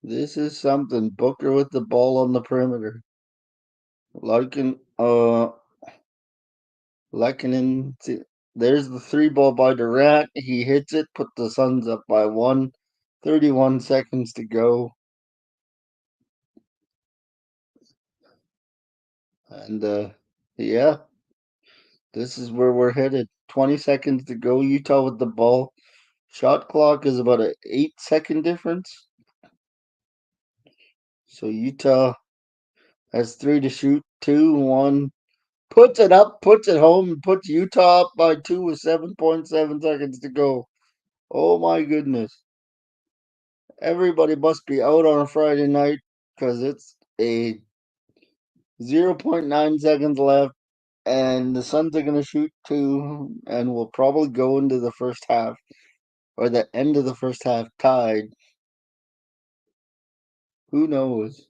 Speaker 1: This is something. Booker with the ball on the perimeter. Larkin, Lekkonen. There's the three ball by Durant. He hits it, put the Suns up by one. 31 seconds to go. And yeah, this is where we're headed. 20 seconds to go. Utah with the ball. Shot clock is about an 8-second difference. So Utah has three to shoot. 2-1. Puts it up, puts it home, and puts Utah up by two with 7.7 seconds to go. Oh my goodness. Everybody must be out on a Friday night because it's a zero point 0.9 seconds left, and the Suns are going to shoot two, and we'll probably go into the first half or the end of the first half tied. Who knows?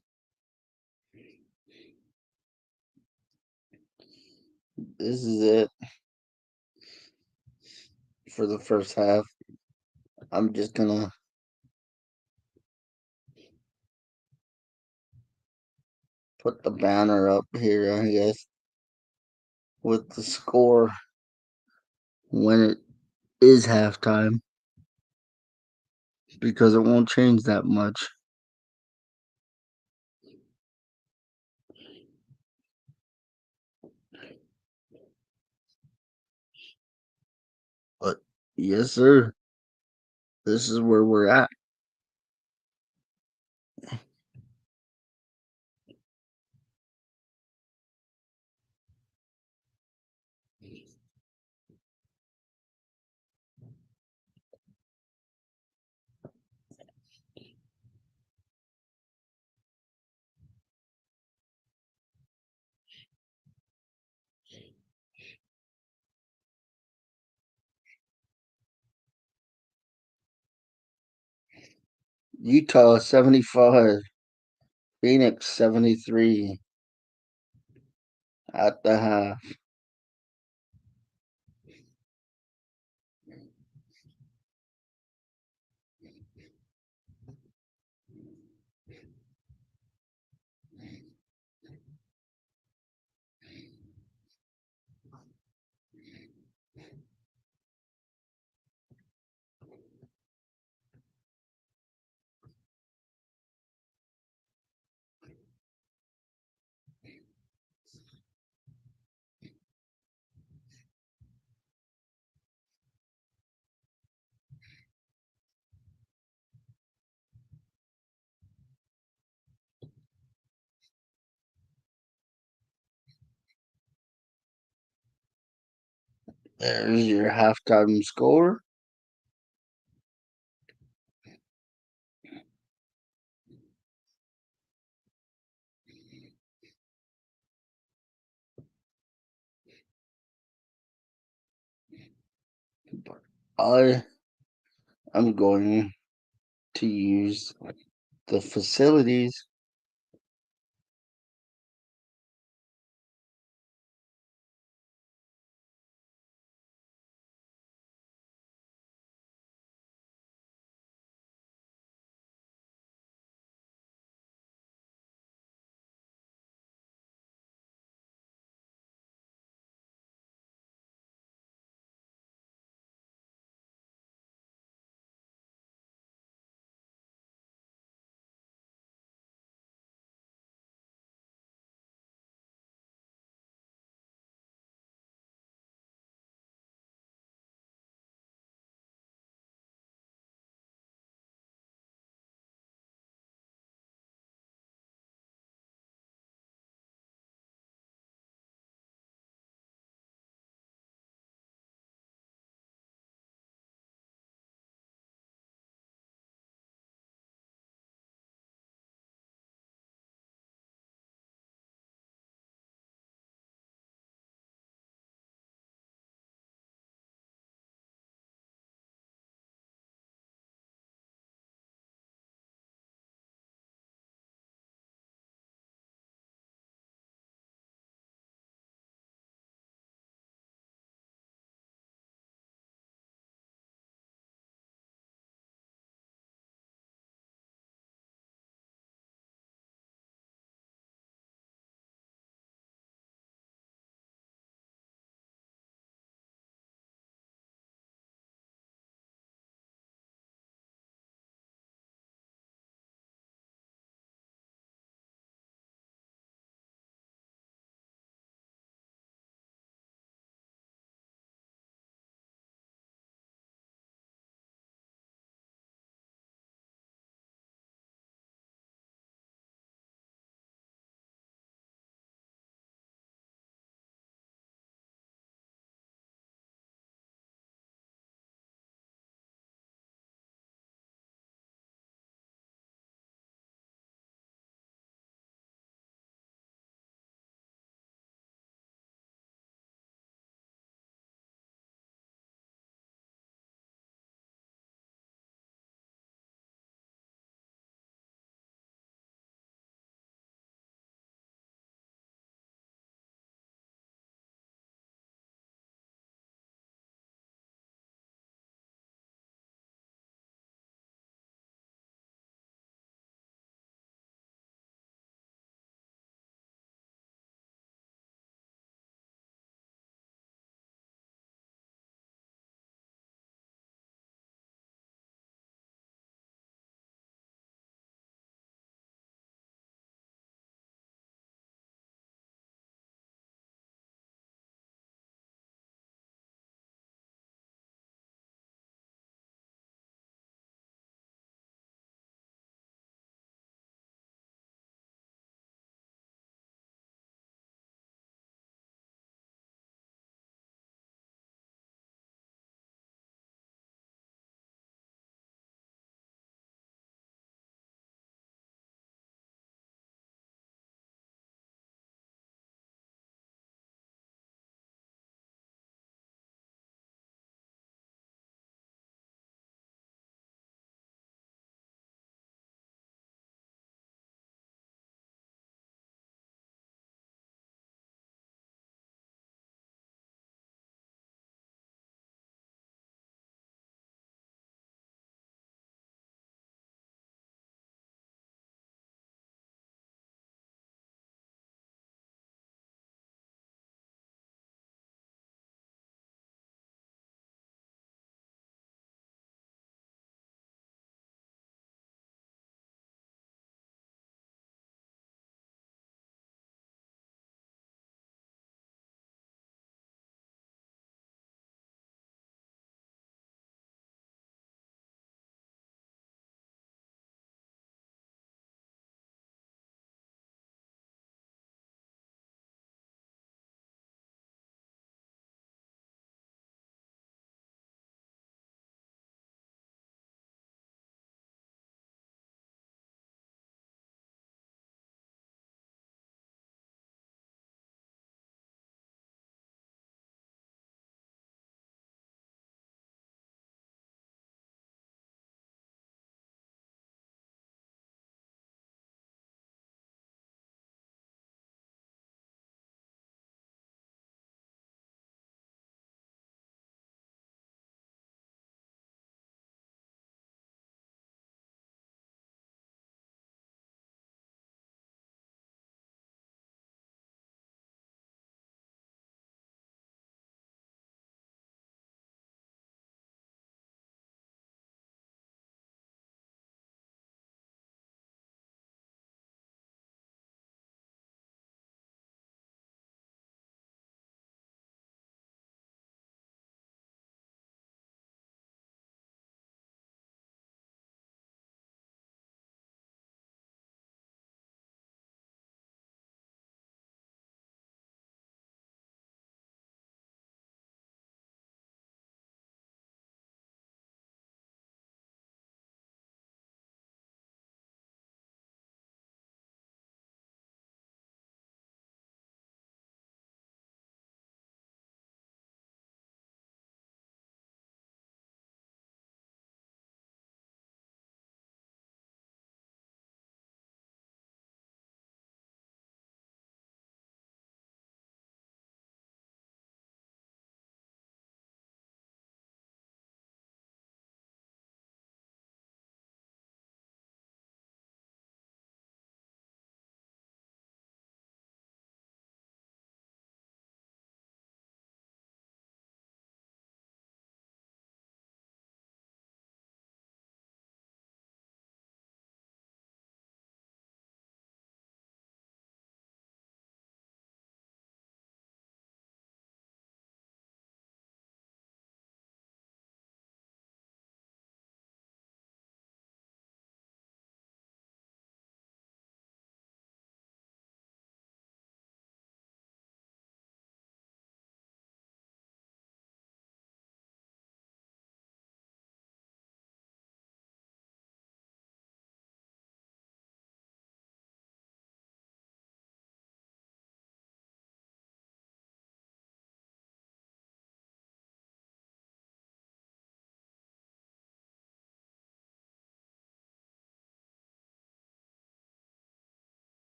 Speaker 1: This is it for the first half. I'm just going to put the banner up here, I guess, with the score when it is halftime because it won't change that much. But yes, sir, this is where we're at. Utah 75, Phoenix 73 at the half. There's your halftime score. But I am going to use the facilities.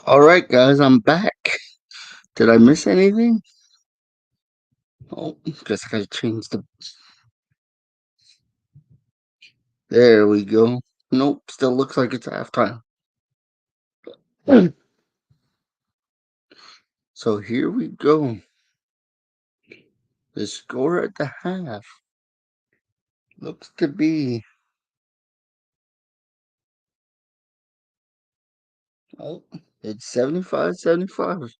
Speaker 1: All right, guys, I'm back. Did I miss anything? Oh, guess I gotta change the. There we go. Nope, still looks like it's halftime. So here we go. The score at the half looks to be. Oh, it's 75-75.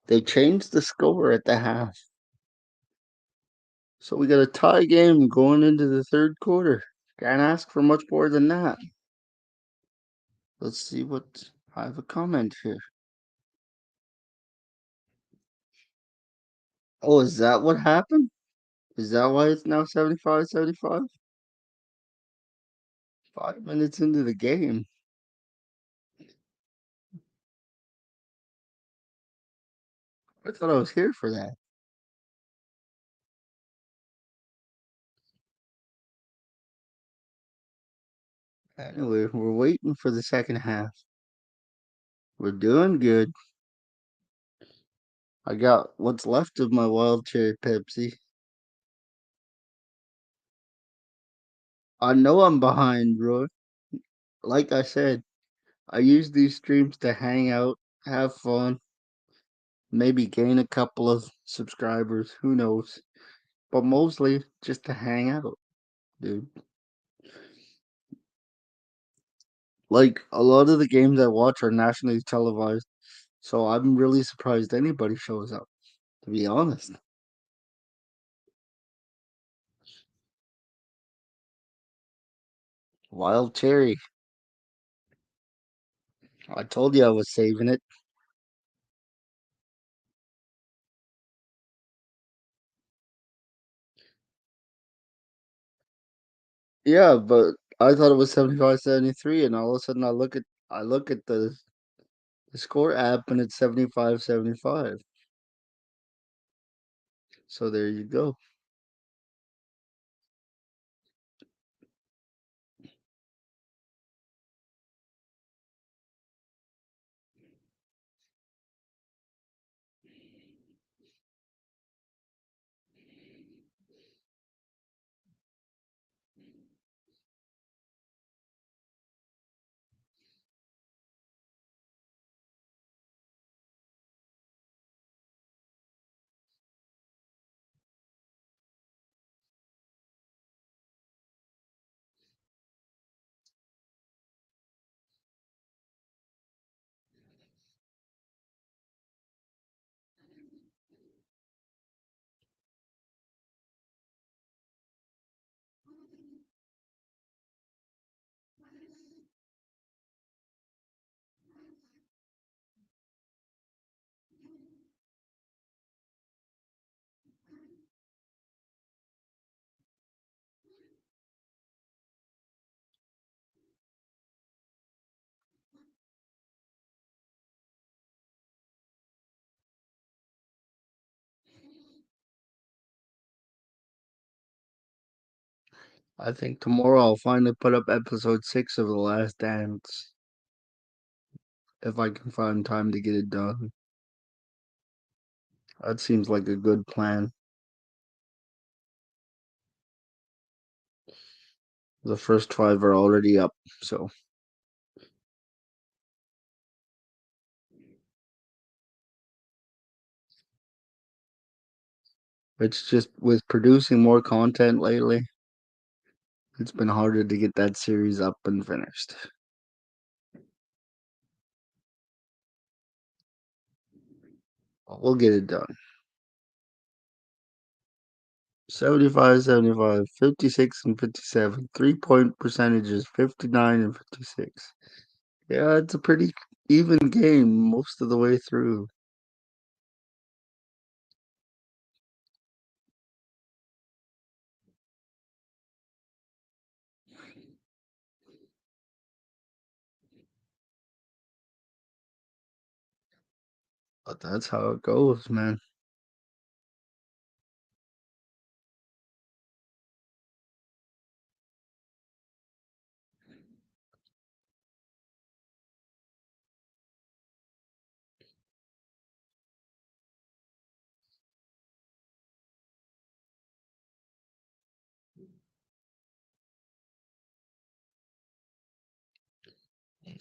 Speaker 1: They changed the score at the half. So we got a tie game going into the third quarter. Can't ask for much more than that. Let's see what. I have a comment here. Oh, is that what happened? Is that why it's now 75-75? 5 minutes into the game. I thought I was here for that. Anyway, we're waiting for the second half. We're doing good. I got what's left of my wild cherry Pepsi. I know I'm behind, bro. Like I said, I use these streams to hang out, have fun, maybe gain a couple of subscribers. Who knows? But mostly just to hang out, dude. Like a lot of the games I watch are nationally televised, so I'm really surprised anybody shows up, to be honest. Wild cherry. I told you I was saving it. Yeah, but I thought it was 75-73, and all of a sudden I look at the score app and it's 75-75. So there you go. I think tomorrow I'll finally put up episode 6 of The Last Dance if I can find time to get it done. That seems like a good plan. The first 5 are already up, so it's just with producing more content lately, it's been harder to get that series up and finished. But we'll get it done. 75-75, 56 and 57. 3-point percentages 59 and 56. Yeah, it's a pretty even game most of the way through. But that's how it goes, man.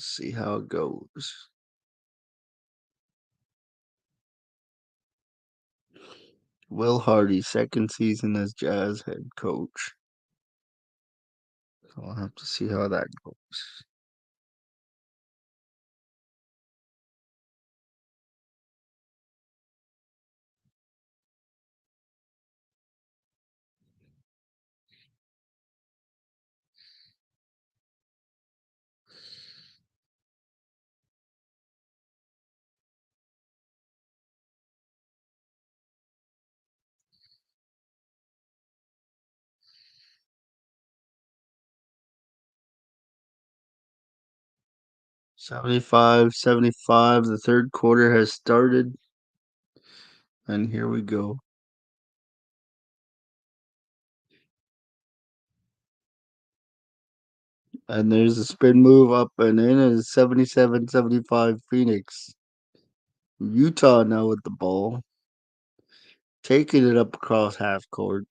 Speaker 1: See how it goes. Will Hardy, second season as Jazz head coach. So I'll have to see how that goes. 75-75. The third quarter has started. And here we go. And there's a spin move up and in. And it's 77-75 Phoenix. Utah now with the ball. Taking it up across half court.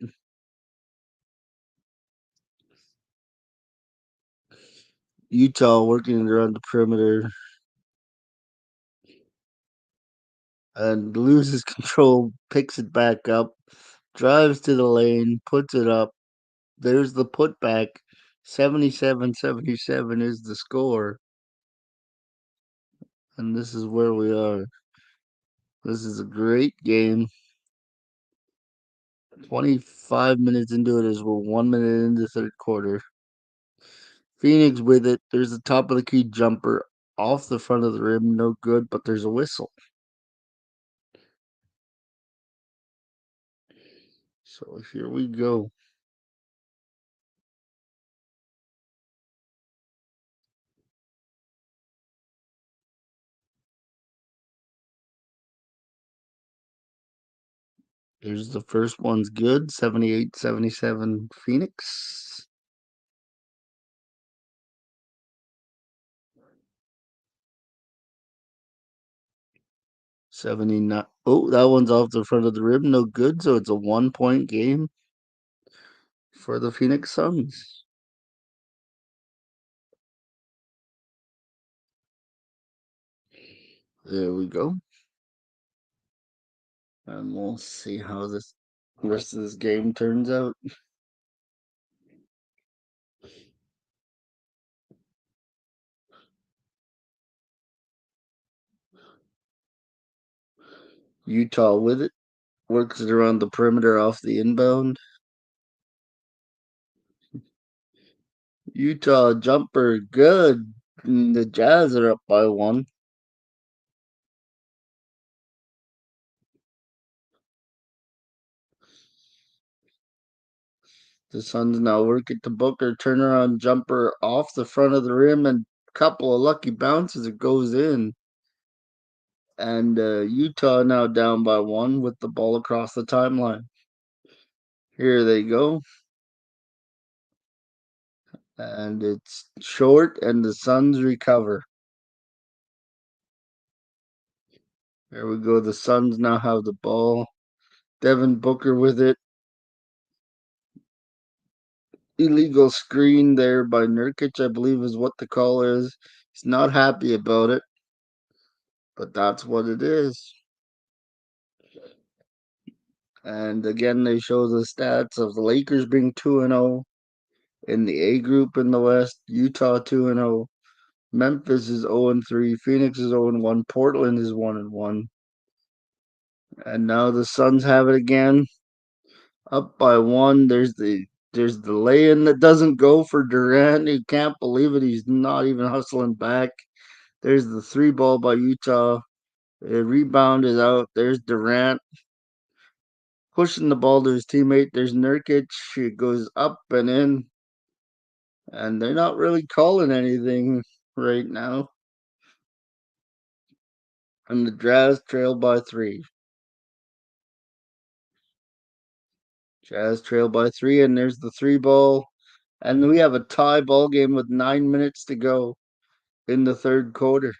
Speaker 1: Utah working it around the perimeter. And loses control, picks it back up, drives to the lane, puts it up. There's the putback. 77-77 is the score. And this is where we are. This is a great game. 25 minutes into it as we're 1 minute into the third quarter. Phoenix with it. There's the top of the key jumper off the front of the rim. No good, but there's a whistle. So here we go. Here's the first one's good. 78-77 Phoenix. 79. Oh, that one's off the front of the rim. No good. So it's a 1 point game for the Phoenix Suns. There we go. And we'll see how this rest of this game turns out. Utah with it. Works it around the perimeter off the inbound. Utah jumper. Good. The Jazz are up by one. The Suns now work it to Booker. Turnaround jumper off the front of the rim and couple of lucky bounces. It goes in. And Utah now down by one with the ball across the timeline. Here they go. And it's short, and the Suns recover. There we go. The Suns now have the ball. Devin Booker with it. Illegal screen there by Nurkic, I believe is what the call is. He's not happy about it, but that's what it is. And again, they show the stats of the Lakers being 2-0 in the A group in the West, Utah 2-0, Memphis is 0-3, Phoenix is 0-1, Portland is 1-1. And now the Suns have it again. Up by one. There's the lay-in that doesn't go for Durant. You can't believe it. He's not even hustling back. There's the three ball by Utah. The rebound is out. There's Durant pushing the ball to his teammate. There's Nurkic. It goes up and in. And they're not really calling anything right now. And the Jazz trail by three. Jazz trail by three, and there's the three ball. And we have a tie ball game with 9 minutes to go in the third quarter.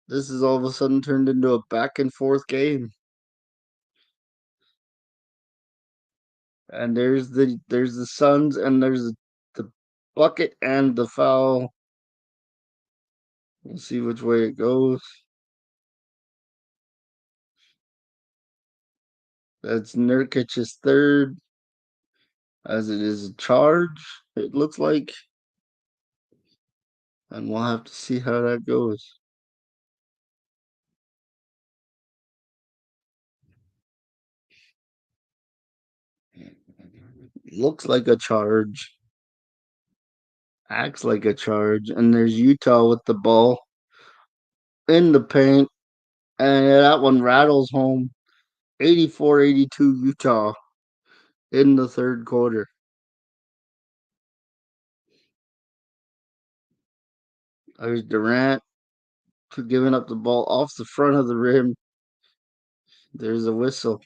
Speaker 1: This is all of a sudden turned into a back and forth game. And there's the Suns, and there's the bucket and the foul. We'll see which way it goes. That's Nurkic's third, as it is a charge, it looks like. And we'll have to see how that goes. Looks like a charge. Acts like a charge. And there's Utah with the ball in the paint. And that one rattles home. 84-82 Utah in the third quarter. There's Durant giving up the ball off the front of the rim. There's a whistle.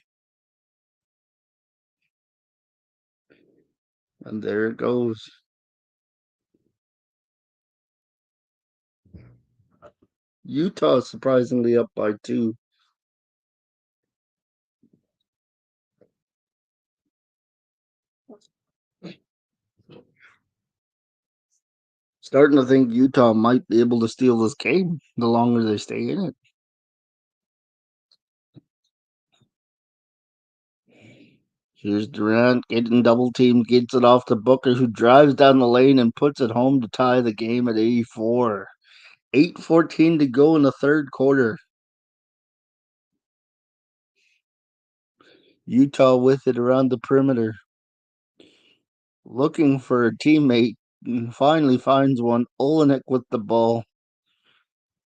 Speaker 1: And there it goes. Utah surprisingly up by two. Starting to think Utah might be able to steal this game the longer they stay in it. Here's Durant getting double teamed, gets it off to Booker, who drives down the lane and puts it home to tie the game at 84. 8:14 to go in the third quarter. Utah with it around the perimeter, looking for a teammate, and finally finds one. Olenek with the ball.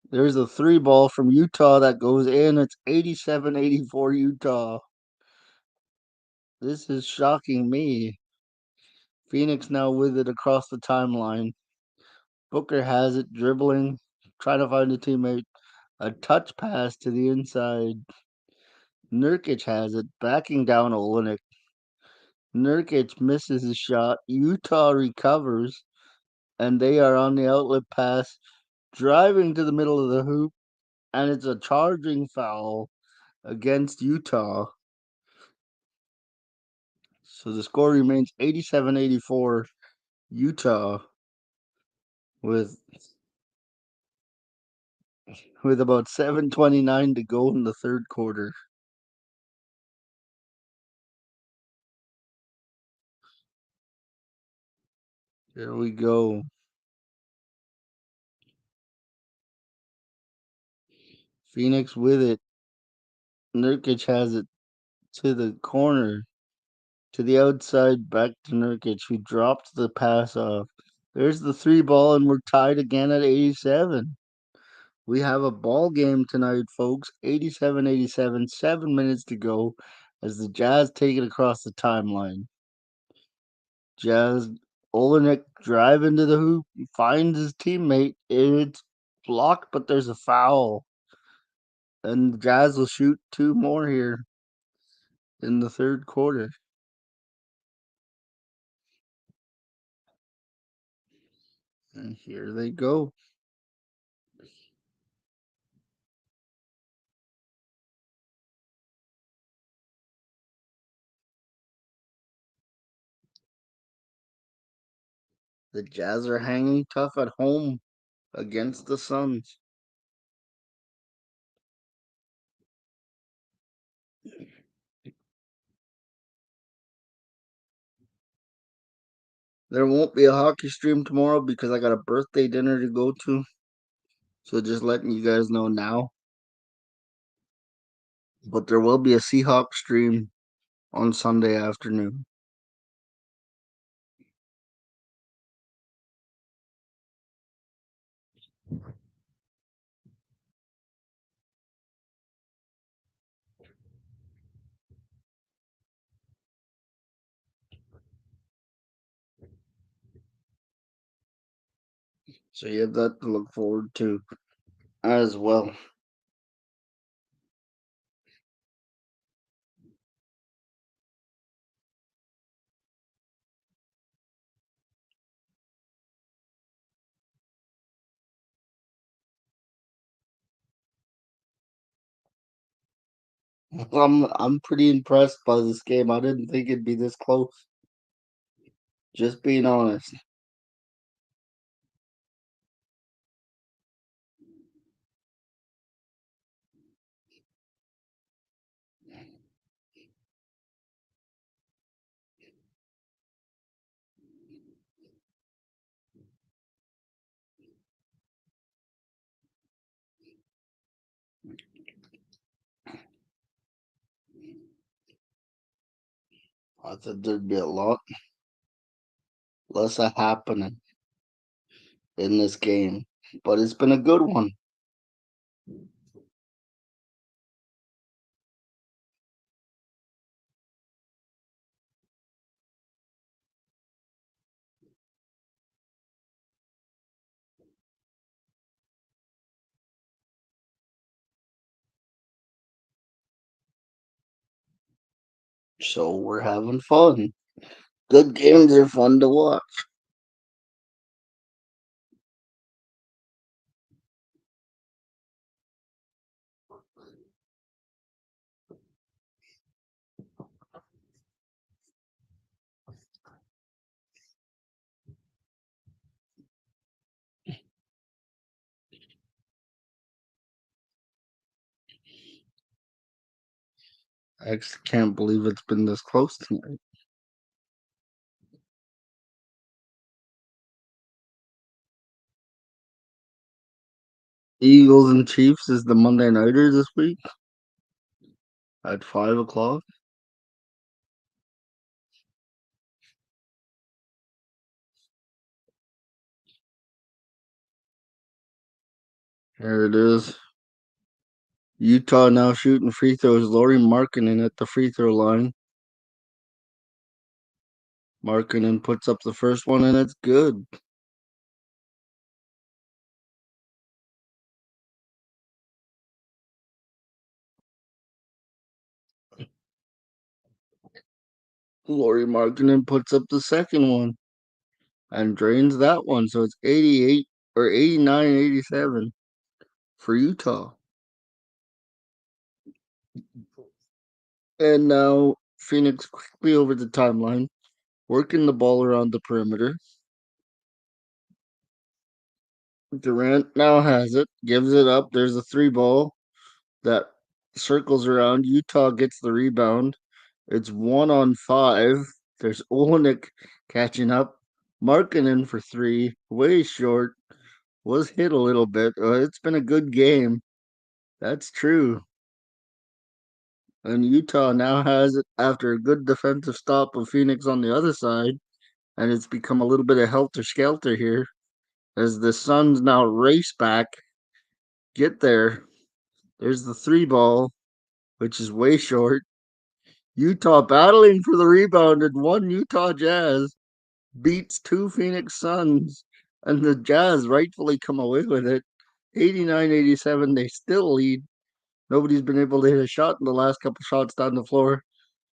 Speaker 1: There's a three ball from Utah that goes in. It's 87-84 Utah. This is shocking me. Phoenix now with it across the timeline. Booker has it, dribbling, trying to find a teammate. A touch pass to the inside. Nurkic has it, backing down Olenek. Nurkic misses his shot. Utah recovers, and they are on the outlet pass, driving to the middle of the hoop, and it's a charging foul against Utah. So the score remains 87-84 Utah with about 7:29 to go in the third quarter. There we go. Phoenix with it. Nurkic has it to the corner, to the outside, back to Nurkic, who dropped the pass off. There's the three ball, and we're tied again at 87. We have a ball game tonight, folks. 87-87, 7 minutes to go as the Jazz take it across the timeline. Jazz, Olenek drive into the hoop, finds his teammate. It's blocked, but there's a foul. And the Jazz will shoot two more here in the third quarter. And here they go. The Jazz are hanging tough at home against the Suns. There won't be a hockey stream tomorrow because I got a birthday dinner to go to. So just letting you guys know now. But there will be a Seahawks stream on Sunday afternoon. So you have that to look forward to as well. I'm pretty impressed by this game. I didn't think it'd be this close. Just being honest. I thought there'd be a lot less happening in this game, but it's been a good one. So we're having fun. Good games are fun to watch. I actually can't believe it's been this close tonight. Eagles and Chiefs is the Monday Nighter this week at 5 o'clock. Here it is. Utah now shooting free throws. Laurie Markkinen at the free throw line. Markkinen puts up the first one and it's good. Laurie Markkinen puts up the second one and drains that one. So it's 88 or 89-87 for Utah. And now Phoenix quickly over the timeline, working the ball around the perimeter. Durant now has it, gives it up. There's a three ball that circles around. Utah gets the rebound. It's 1-on-5. There's Olenek catching up. Markkinen for three, way short. Was hit a little bit. It's been a good game. That's true. And Utah now has it after a good defensive stop of Phoenix on the other side. And it's become a little bit of helter skelter here as the Suns now race back, get there. There's the three ball, which is way short. Utah battling for the rebound, and one Utah Jazz beats two Phoenix Suns, and the Jazz rightfully come away with it. 89-87, they still lead. Nobody's been able to hit a shot in the last couple shots down the floor.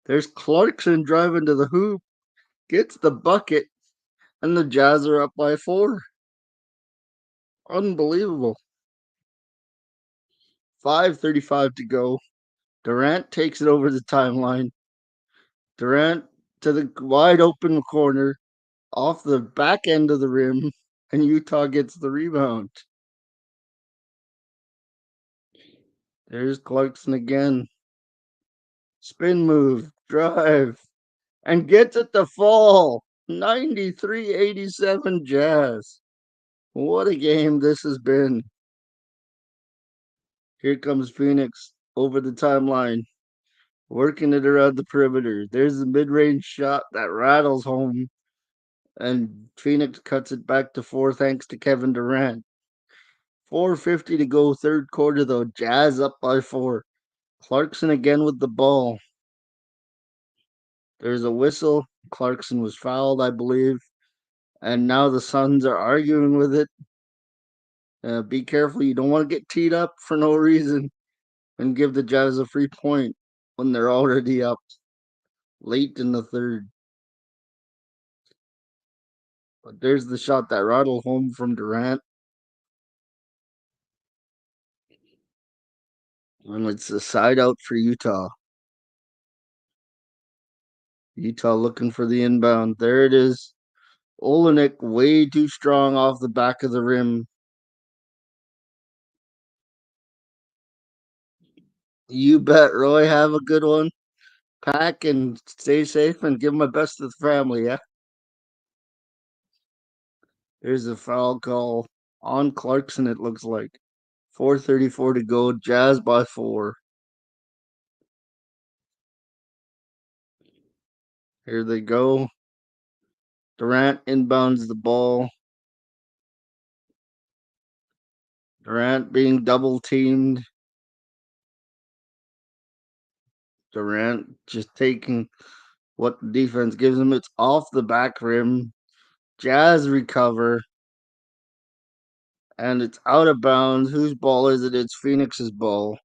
Speaker 1: There's Clarkson driving to the hoop, gets the bucket, and the Jazz are up by four. Unbelievable. 5:35 to go. Durant takes it over the timeline. Durant to the wide open corner off the back end of the rim, and Utah gets the rebound. There's Clarkson again. Spin move, drive, and gets it to fall. 93-87 Jazz. What a game this has been. Here comes Phoenix over the timeline, working it around the perimeter. There's the mid range shot that rattles home, and Phoenix cuts it back to four thanks to Kevin Durant. 4:50 to go, third quarter, though. Jazz up by four. Clarkson again with the ball. There's a whistle. Clarkson was fouled, I believe. And now the Suns are arguing with it. Be careful. You don't want to get teed up for no reason and give the Jazz a free point when they're already up late in the third. But there's the shot that rattled home from Durant. And it's a side out for Utah. Utah looking for the inbound. There it is. Olenek way too strong off the back of the rim. You bet, Roy. Have a good one. Pack and stay safe and give my best to the family, yeah? There's a foul call on Clarkson, it looks like. 4:34 to go. Jazz by four. Here they go. Durant inbounds the ball. Durant being double teamed. Durant just taking what the defense gives him. It's off the back rim. Jazz recover. And it's out of bounds. Whose ball is it? It's Phoenix's ball.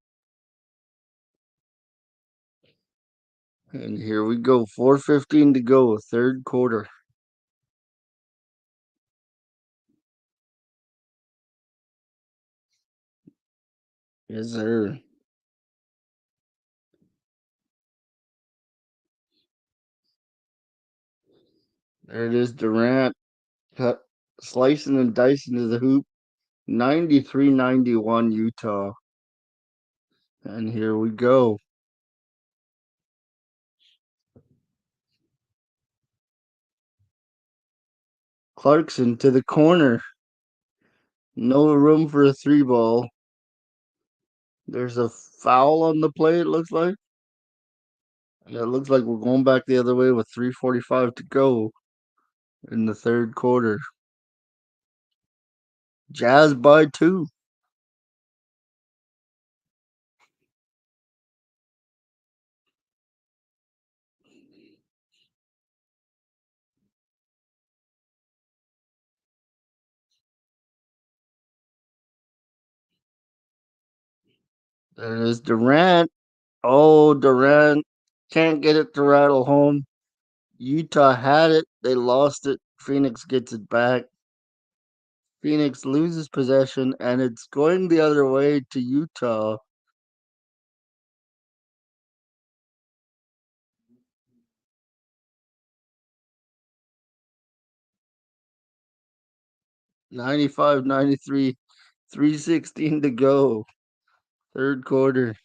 Speaker 1: And here we go. 4:15 to go, third quarter. Yes, sir. There it is. Durant cut, slicing and dicing to the hoop. 93-91 Utah. And here we go. Clarkson to the corner. No room for a three ball. There's a foul on the play, it looks like. And it looks like we're going back the other way with 3:45 to go in the third quarter. Jazz by two. There's Durant. Oh, Durant can't get it to rattle home. Utah had it. They lost it. Phoenix gets it back. Phoenix loses possession, and it's going the other way to Utah. 95-93, 3:16 to go. Third quarter.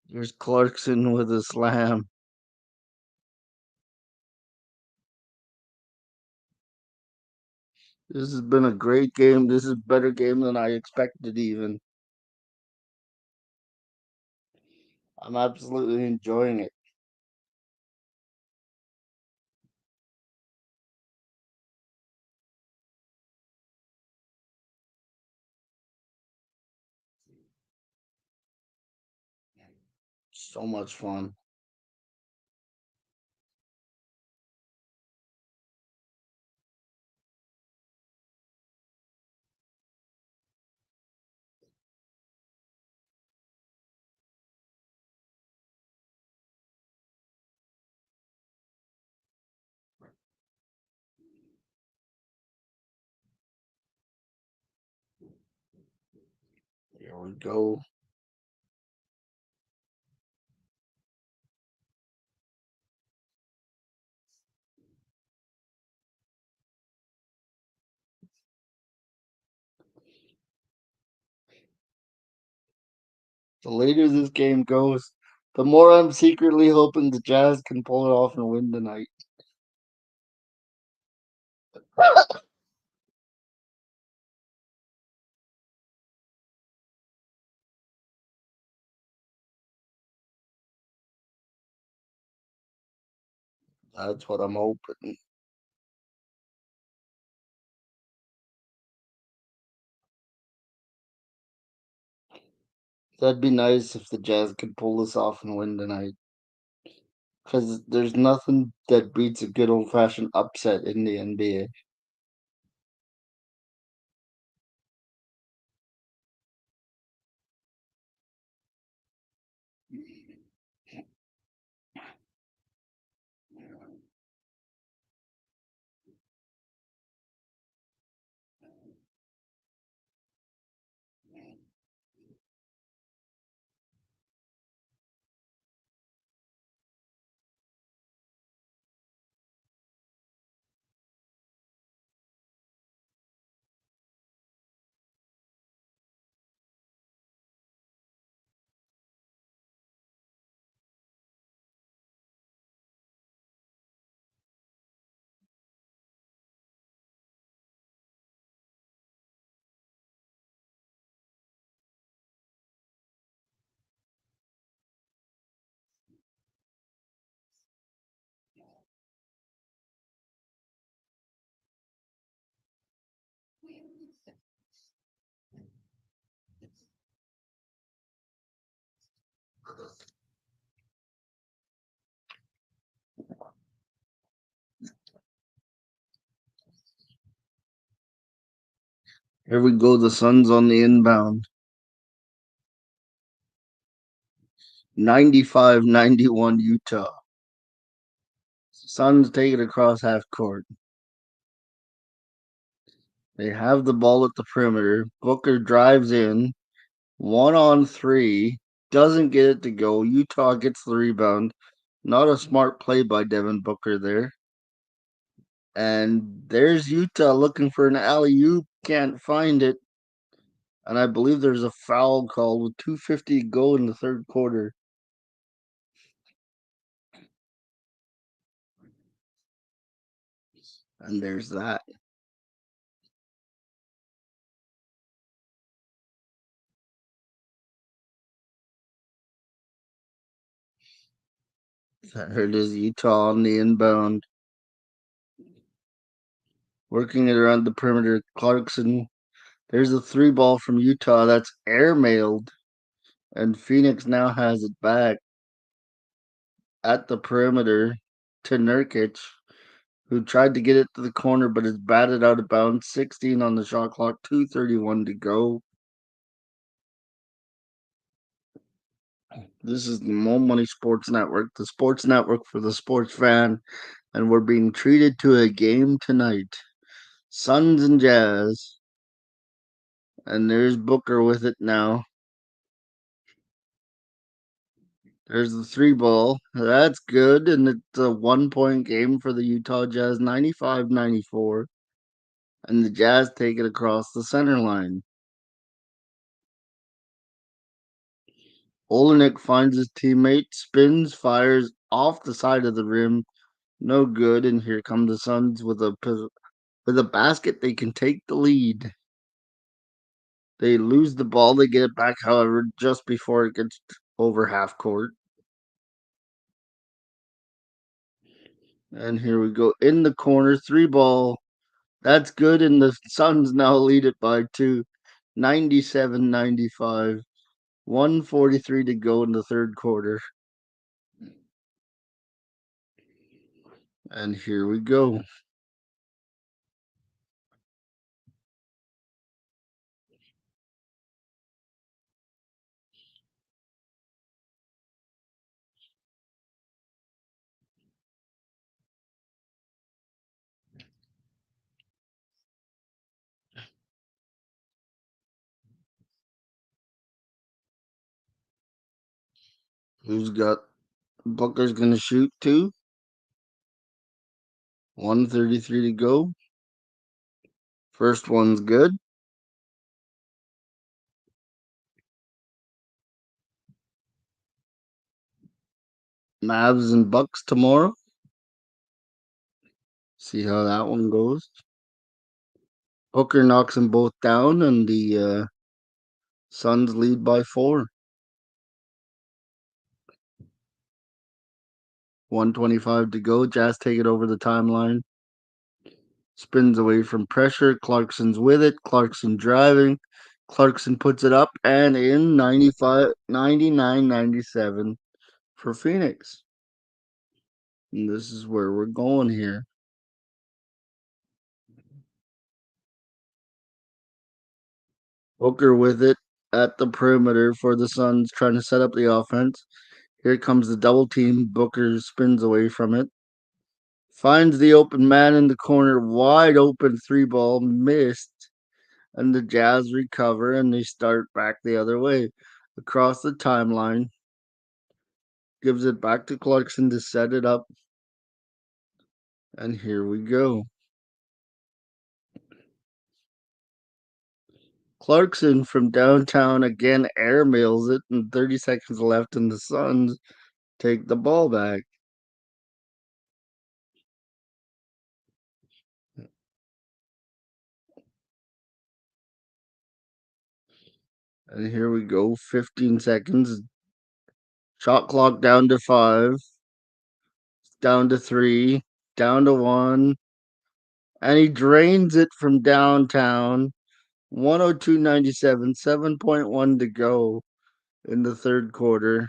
Speaker 1: Here's Clarkson with a slam. This has been a great game. This is a better game than I expected, even. I'm absolutely enjoying it. So much fun. Here we go. The later this game goes, the more I'm secretly hoping the Jazz can pull it off and win tonight. That's what I'm hoping. That'd be nice if the Jazz could pull this off and win tonight. Because there's nothing that beats a good old fashioned upset in the NBA. Here we go. The Suns on the inbound. 95-91 Utah. Suns take it across half court. They have the ball at the perimeter. Booker drives in. 1-on-3. Doesn't get it to go. Utah gets the rebound. Not a smart play by Devin Booker there. And there's Utah looking for an alley oop. Can't find it. And I believe there's a foul call with 2:50 to go in the third quarter. And there's that. There it is, Utah on the inbound. Working it around the perimeter. Clarkson. There's a three ball from Utah that's airmailed. And Phoenix now has it back at the perimeter to Nurkic, who tried to get it to the corner but is batted out of bounds. 16 on the shot clock, 2:31 to go. This is the Mo Money Sports Network, the sports network for the sports fan, and we're being treated to a game tonight. Suns and Jazz. And there's Booker with it now. There's the three ball. That's good. And it's a 1 point game for the Utah Jazz, 95-94. And the Jazz take it across the center line. Olenek finds his teammate, spins, fires off the side of the rim. No good. And here come the Suns with a basket. They can take the lead. They lose the ball. They get it back, however, just before it gets over half court. And here we go in the corner, three ball. That's good, and the Suns now lead it by two, 97-95. 1:43 to go in the third quarter. And here we go. Who's got Booker's gonna shoot two? 1:33 to go. First one's good. Mavs and Bucks tomorrow. See how that one goes. Booker knocks them both down, and the Suns lead by four. 1:25 to go. Jazz take it over the timeline. Spins away from pressure. Clarkson's with it. Clarkson driving. Clarkson puts it up and in 99-97 for Phoenix. And this is where we're going here. Booker with it at the perimeter for the Suns, trying to set up the offense. Here comes the double team. Booker spins away from it. Finds the open man in the corner. Wide open three ball. Missed. And the Jazz recover and they start back the other way across the timeline. Gives it back to Clarkson to set it up. And here we go. Clarkson from downtown again airmails it, and 30 seconds left, and the Suns take the ball back. And here we go, 15 seconds. Shot clock down to 5, down to 3, down to 1. And he drains it from downtown. 102-97, 7.1 to go in the third quarter.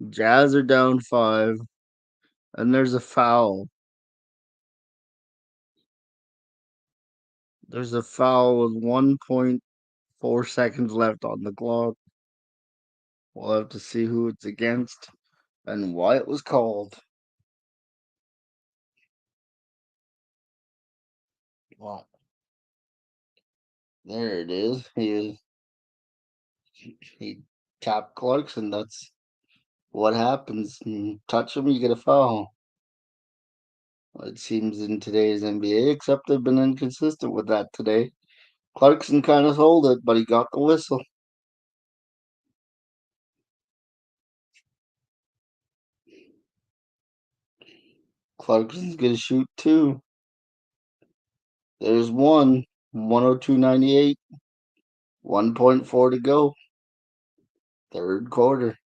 Speaker 1: Jazz are down 5, and there's a foul. There's a foul with 1.4 seconds left on the clock. We'll have to see who it's against and why it was called. Well, there it is. He tapped Clarkson. That's what happens. You touch him, you get a foul. It seems in today's NBA, except they've been inconsistent with that today. Clarkson kind of sold it, but he got the whistle. Clarkson's going to shoot two. There's one. 102.98. 1.4 to go. Third quarter.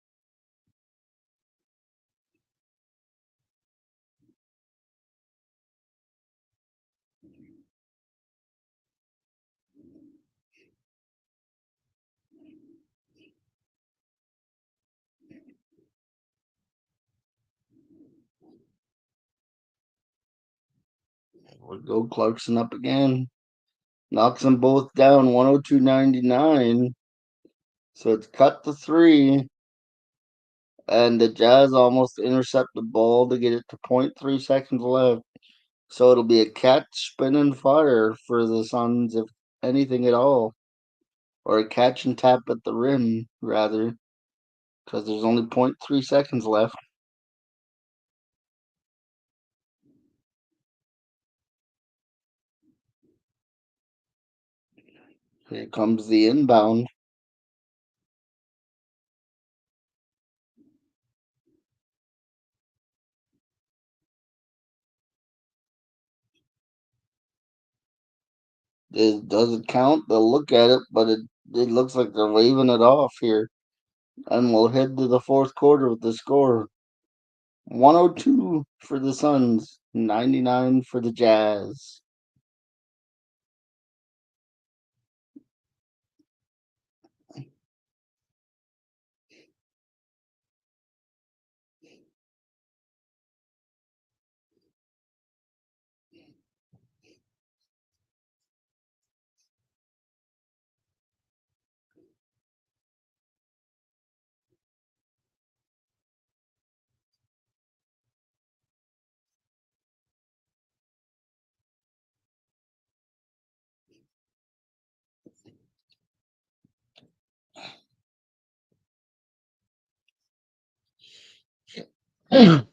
Speaker 1: We'll go Clarkson up again. Knocks them both down. 102.99. So it's cut to three. And the Jazz almost intercept the ball to get it to 0.3 seconds left. So it'll be a catch, spin, and fire for the Suns, if anything at all. Or a catch and tap at the rim, rather, because there's only 0.3 seconds left. Here comes the inbound. It doesn't count. They'll look at it, but it looks like they're waving it off here. And we'll head to the fourth quarter with the score 102 for the Suns, 99 for the Jazz. Here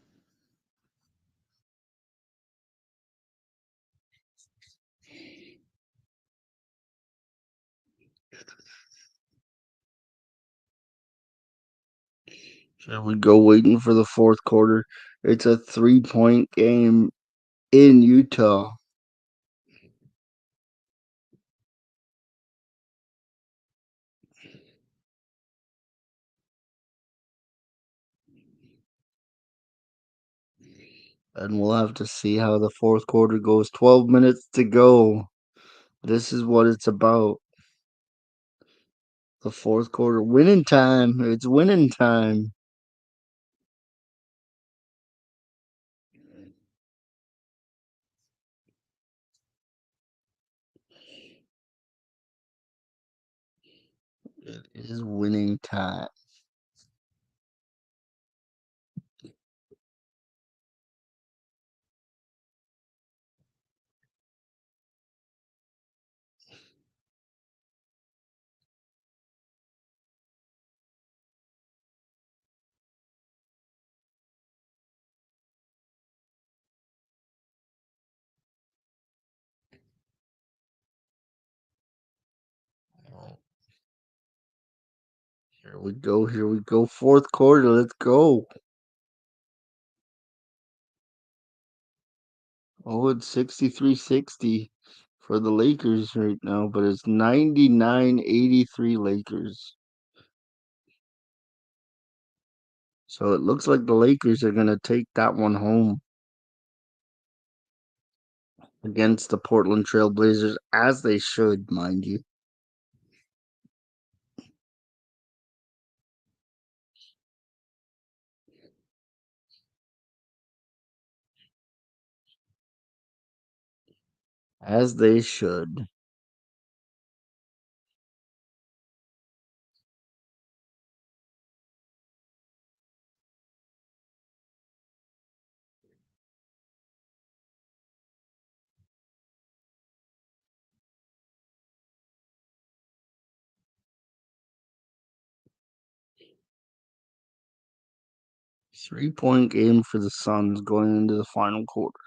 Speaker 1: we go, waiting for the fourth quarter. It's a 3-point game in Utah. And we'll have to see how the fourth quarter goes. 12 minutes to go. This is what it's about. The fourth quarter. Winning time. It's winning time. It is winning time. Here we go. Here we go. Fourth quarter. Let's go. Oh, it's 63-60 for the Lakers right now, but it's 99-83 Lakers. So it looks like the Lakers are going to take that one home against the Portland Trail Blazers, as they should, mind you. As they should. 3-point game for the Suns going into the final quarter.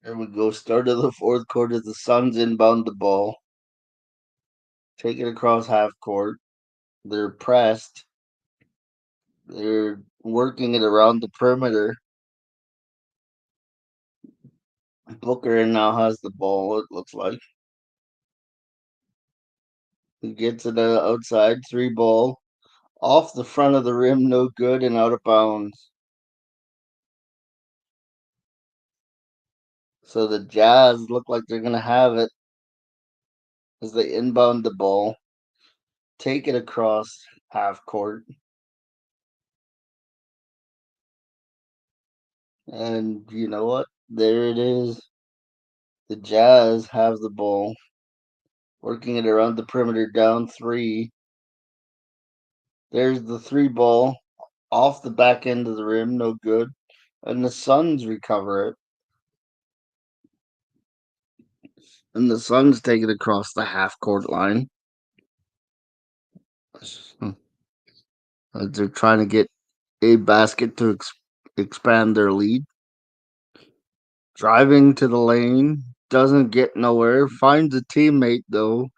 Speaker 1: There we go. Start of the fourth quarter. The Suns inbound the ball. Take it across half court. They're pressed. They're working it around the perimeter. Booker now has the ball, it looks like. He gets it outside. Three ball. Off the front of the rim. No good and out of bounds. So the Jazz look like they're going to have it as they inbound the ball. Take it across half court. And you know what? There it is. The Jazz have the ball. Working it around the perimeter, down three. There's the three ball. Off the back end of the rim, no good. And the Suns recover it. And the Suns take it across the half court line. They're trying to get a basket to expand their lead. Driving to the lane, doesn't get nowhere. Finds a teammate though,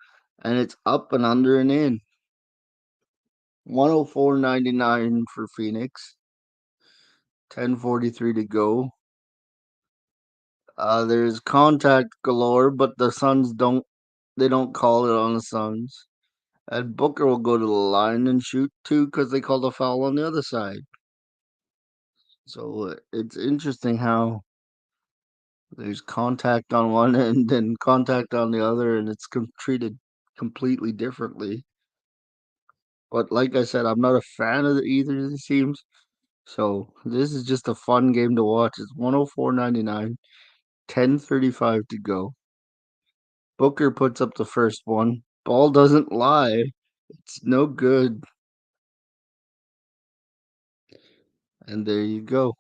Speaker 1: and it's up and under and in. 104.99 for Phoenix. 10:43 to go. There's contact galore, but the Suns don't call it on the Suns. And Booker will go to the line and shoot too because they called a foul on the other side. So it's interesting how there's contact on one end and contact on the other, and it's treated completely differently. But like I said, I'm not a fan of either of these teams. So this is just a fun game to watch. It's 104.99, 10:35 to go. Booker puts up the first one. Ball doesn't lie. It's no good. And there you go.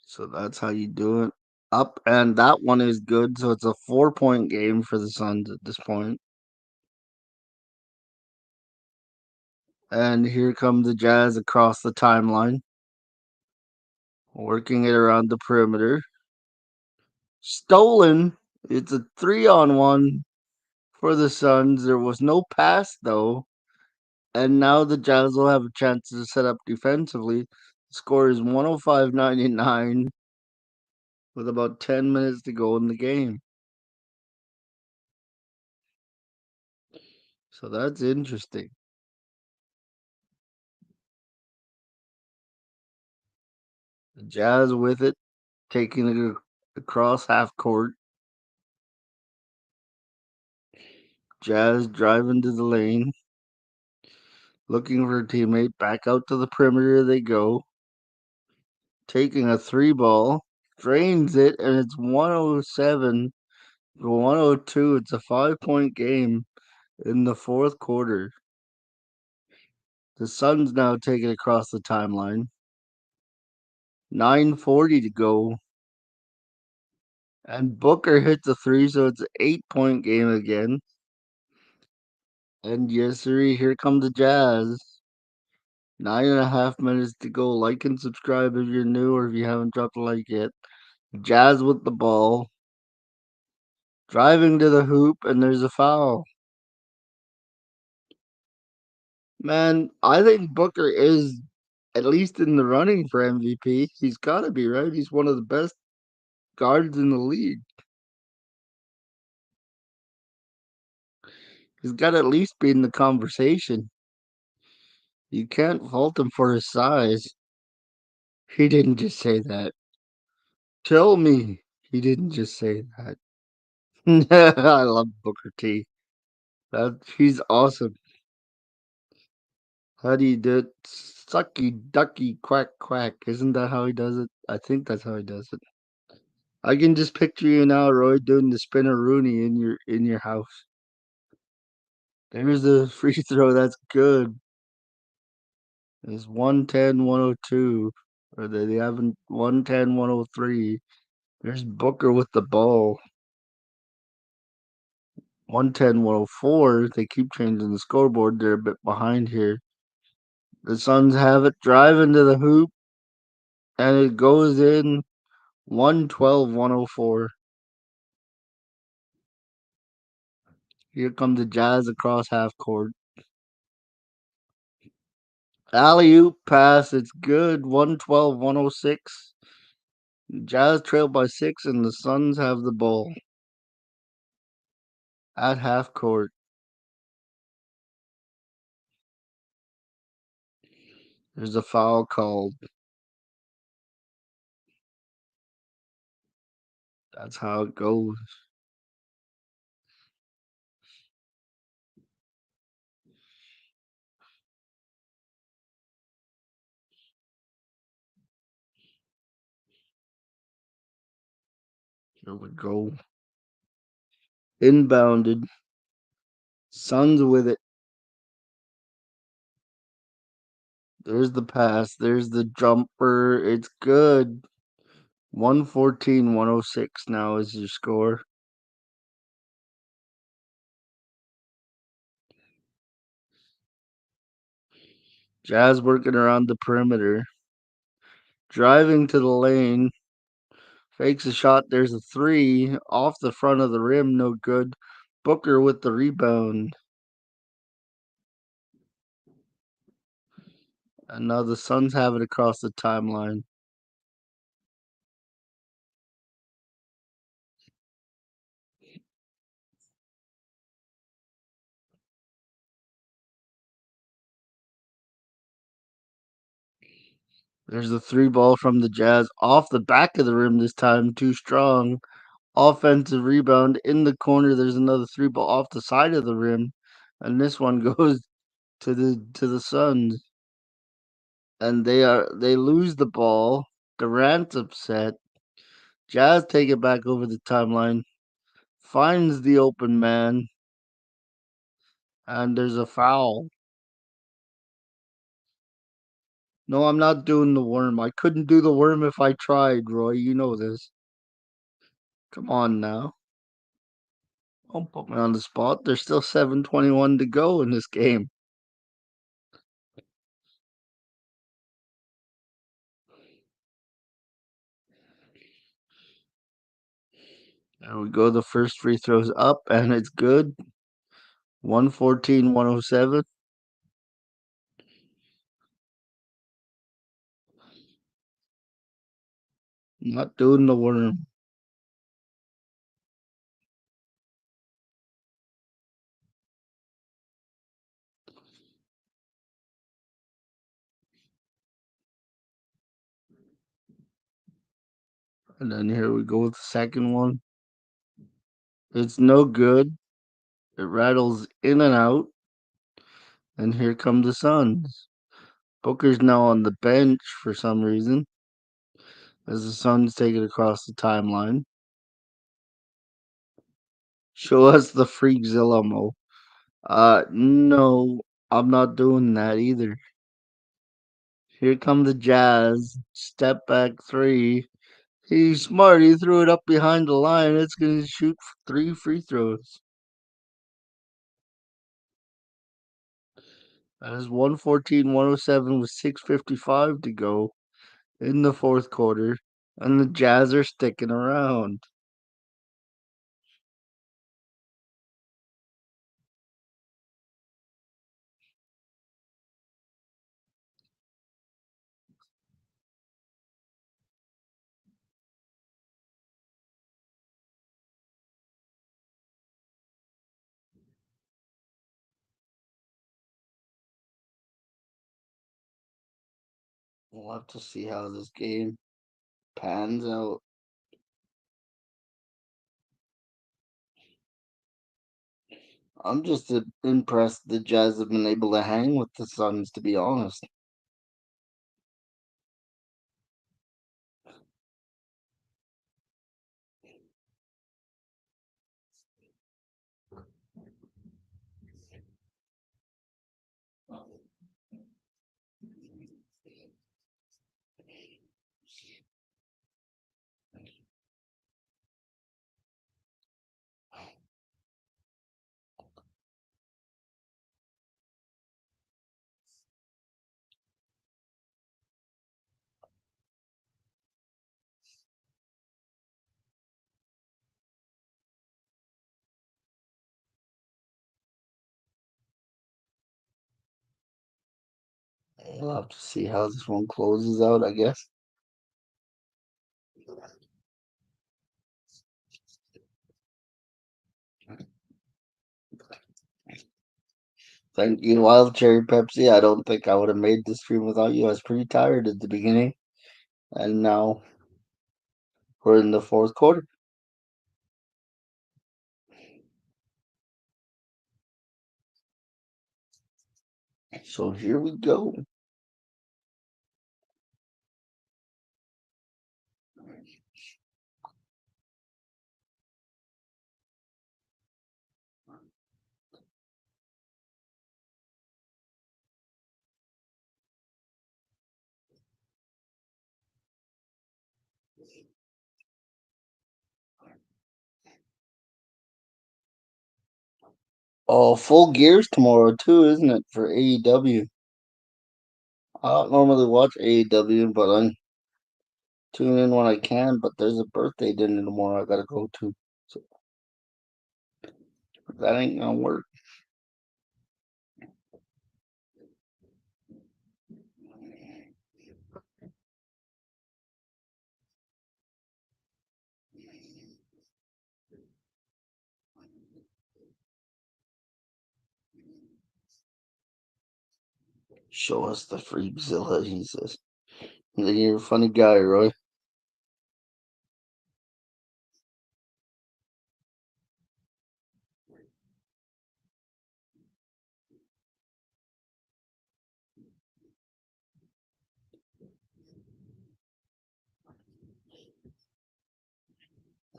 Speaker 1: So that's how you do it. Up, and that one is good. So it's a 4-point game for the Suns at this point. And here come the Jazz across the timeline, working it around the perimeter. Stolen. It's a 3-on-1 for the Suns. There was no pass though. And now the Jazz will have a chance to set up defensively. The score is 105.99 with about 10 minutes to go in the game. So that's interesting. The Jazz with it, taking it across half court. Jazz driving to the lane, looking for a teammate. Back out to the perimeter they go. Taking a three ball, drains it, and it's 107 to 102. It's a 5-point game in the fourth quarter. The Suns now take it across the timeline. 9:40 to go. And Booker hits a three, so it's an 8-point game again. And yes, sir, here come the Jazz. 9.5 minutes to go. Like and subscribe if you're new or if you haven't dropped a like yet. Jazz with the ball. Driving to the hoop, and there's a foul. Man, I think Booker is at least in the running for MVP. He's got to be, right? He's one of the best guards in the league. He's got to at least be in the conversation. You can't fault him for his size. He didn't just say that. Tell me he didn't just say that. I love Booker T. That he's awesome. How do you do it? Sucky ducky quack quack. Isn't that how he does it? I think that's how he does it. I can just picture you now, Roy, doing the spinner Rooney in your house. There's the free throw. That's good. It's 110, 102. Or they haven't 110, 103. There's Booker with the ball. 110, 104. They keep changing the scoreboard. They're a bit behind here. The Suns have it, drive into the hoop, and it goes in 112, 104. Here come the Jazz across half court. Alley oop pass. It's good. 112, 106. Jazz trail by 6, and the Suns have the ball at half court. There's a foul called. That's how it goes. Here we go. Inbounded. Suns with it. There's the pass. There's the jumper. It's good. 114, 106 now is your score. Jazz working around the perimeter. Driving to the lane. Fakes a shot. There's a three off the front of the rim. No good. Booker with the rebound. And now the Suns have it across the timeline. There's a three ball from the Jazz off the back of the rim this time. Too strong. Offensive rebound in the corner. There's another three ball off the side of the rim. And this one goes to the Suns. And they lose the ball. Durant's upset. Jazz take it back over the timeline. Finds the open man. And there's a foul. No, I'm not doing the worm. I couldn't do the worm if I tried, Roy. You know this. Come on now. Don't put me on the spot. There's still 7:21 to go in this game. There we go. The first free throw's up, and it's good. 114, 107. Not doing the worm. And then here we go with the second one. It's no good. It rattles in and out. And here come the Suns. Booker's now on the bench for some reason as the Suns take it across the timeline. Show us the Freakzilla Mo. No, I'm not doing that either. Here come the Jazz. Step back three. He's smart. He threw it up behind the line. It's going to shoot three free throws. That is 114, 107 with 6:55 to go in the fourth quarter. And the Jazz are sticking around. We'll have to see how this game pans out. I'm just impressed the Jazz have been able to hang with the Suns, to be honest. We'll have to see how this one closes out, I guess. Thank you, Wild Cherry Pepsi. I don't think I would have made this stream without you. I was pretty tired at the beginning, and now we're in the fourth quarter. So here we go. Oh, full gears tomorrow too, isn't it, for AEW? I don't normally watch AEW, but I tune in when I can. But there's a birthday dinner tomorrow I gotta go to, so that ain't gonna work. Show us the Freakzilla, he says. You're a funny guy, Roy.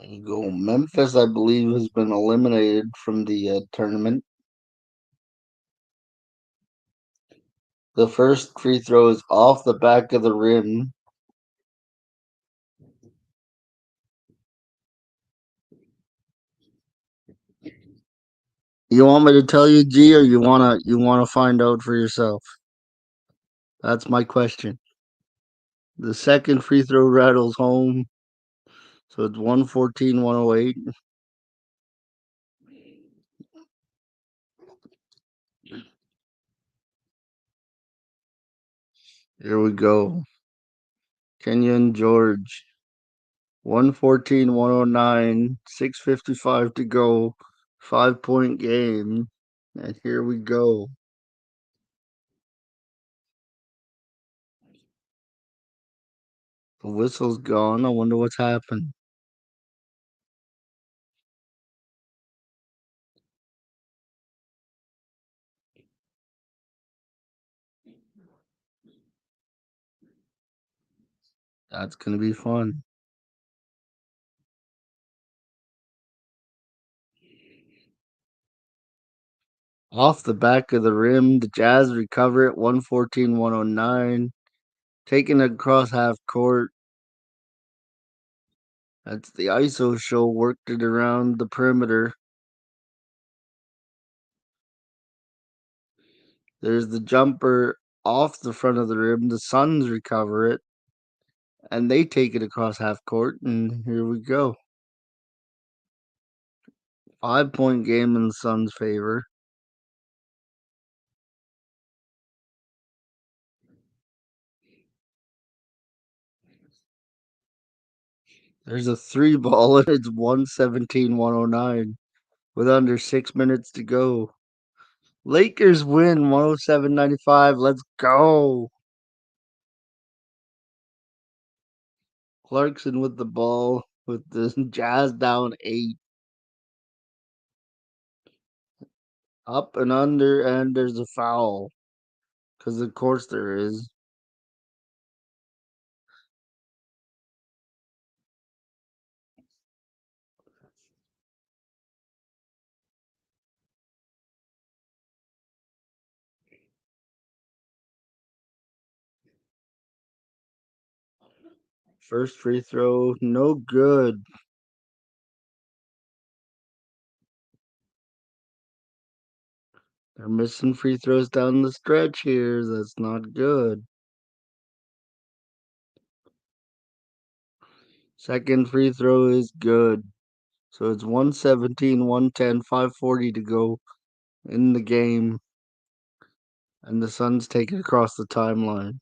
Speaker 1: There you go. Memphis, I believe, has been eliminated from the tournament. The first free throw is off the back of the rim. You want me to tell you, G, or you wanna find out for yourself? That's my question. The second free throw rattles home, so it's 114-108. Here we go. Kenya and George. 114-109, 6:55 to go. 5-point game. And here we go. The whistle's gone. I wonder what's happened. That's going to be fun. Off the back of the rim, the Jazz recover it 114-109. Taking it across half court. That's the ISO show, worked it around the perimeter. There's the jumper off the front of the rim. The Suns recover it, and they take it across half court, and here we go. 5-point game in the Suns' favor. There's a three ball, and it's 117-109 with under 6 minutes to go. Lakers win 107-95. Let's go. Clarkson with the ball with the Jazz down 8. Up and under, and there's a foul. Because of course there is. First free throw, no good. They're missing free throws down the stretch here. That's not good. Second free throw is good. So it's 117, 110, 540 to go in the game. And the Suns take it across the timeline.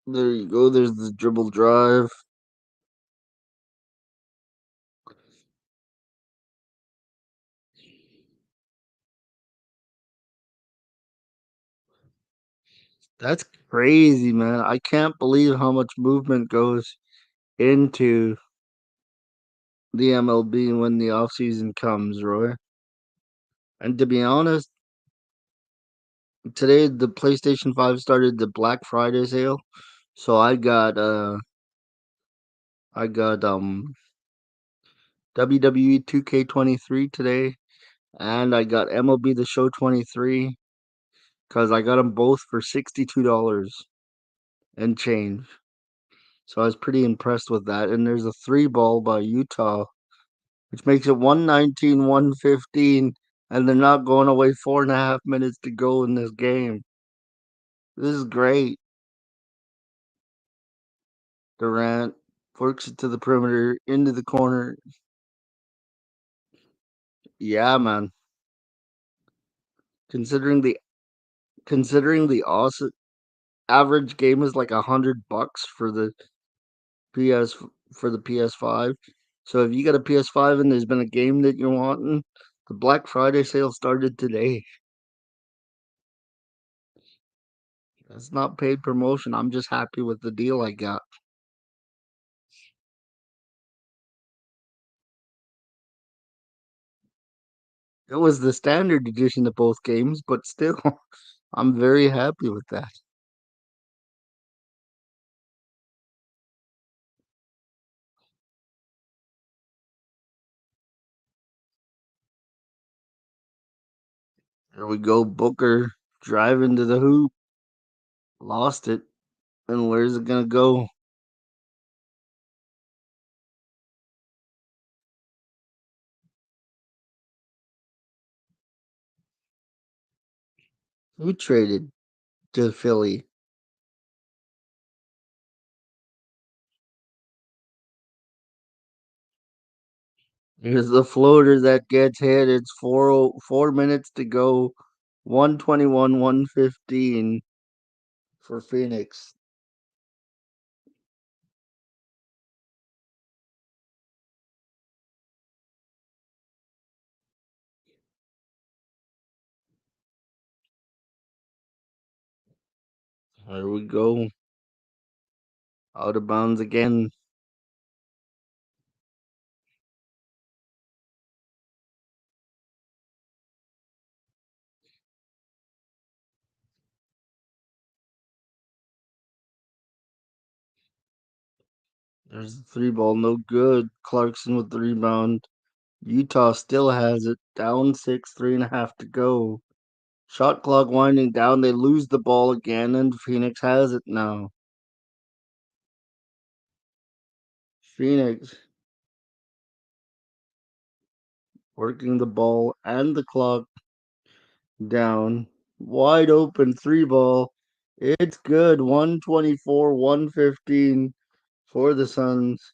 Speaker 1: There you go. There's the dribble drive. That's crazy, man. I can't believe how much movement goes into the MLB when the off season comes, Roy. And to be honest, today the PlayStation 5 started the Black Friday sale. So I got WWE 2K23 today, and I got MLB The Show 23 because I got them both for $62 and change. So I was pretty impressed with that. And there's a three ball by Utah, which makes it 119, 115, and they're not going away 4.5 minutes to go in this game. This is great. Durant works it to the perimeter, into the corner. Yeah, man. Considering the awesome average game is like $100 for the PS for the PS5. So if you got a PS5 and there's been a game that you're wanting, the Black Friday sale started today. That's not paid promotion. I'm just happy with the deal I got. It was the standard edition of both games, but still, I'm very happy with that. Here we go, Booker driving to the hoop, lost it, and where's it gonna go? Who traded to Philly? Here's the floater that gets hit. It's 4 minutes to go. 121, 115 for Phoenix. Here we go. Out of bounds again. There's the three ball, no good. Clarkson with the rebound. Utah still has it. Down six, 3.5 to go. Shot clock winding down. They lose the ball again, and Phoenix has it now. Phoenix working the ball and the clock down. Wide open three ball. It's good. 124, 115 for the Suns.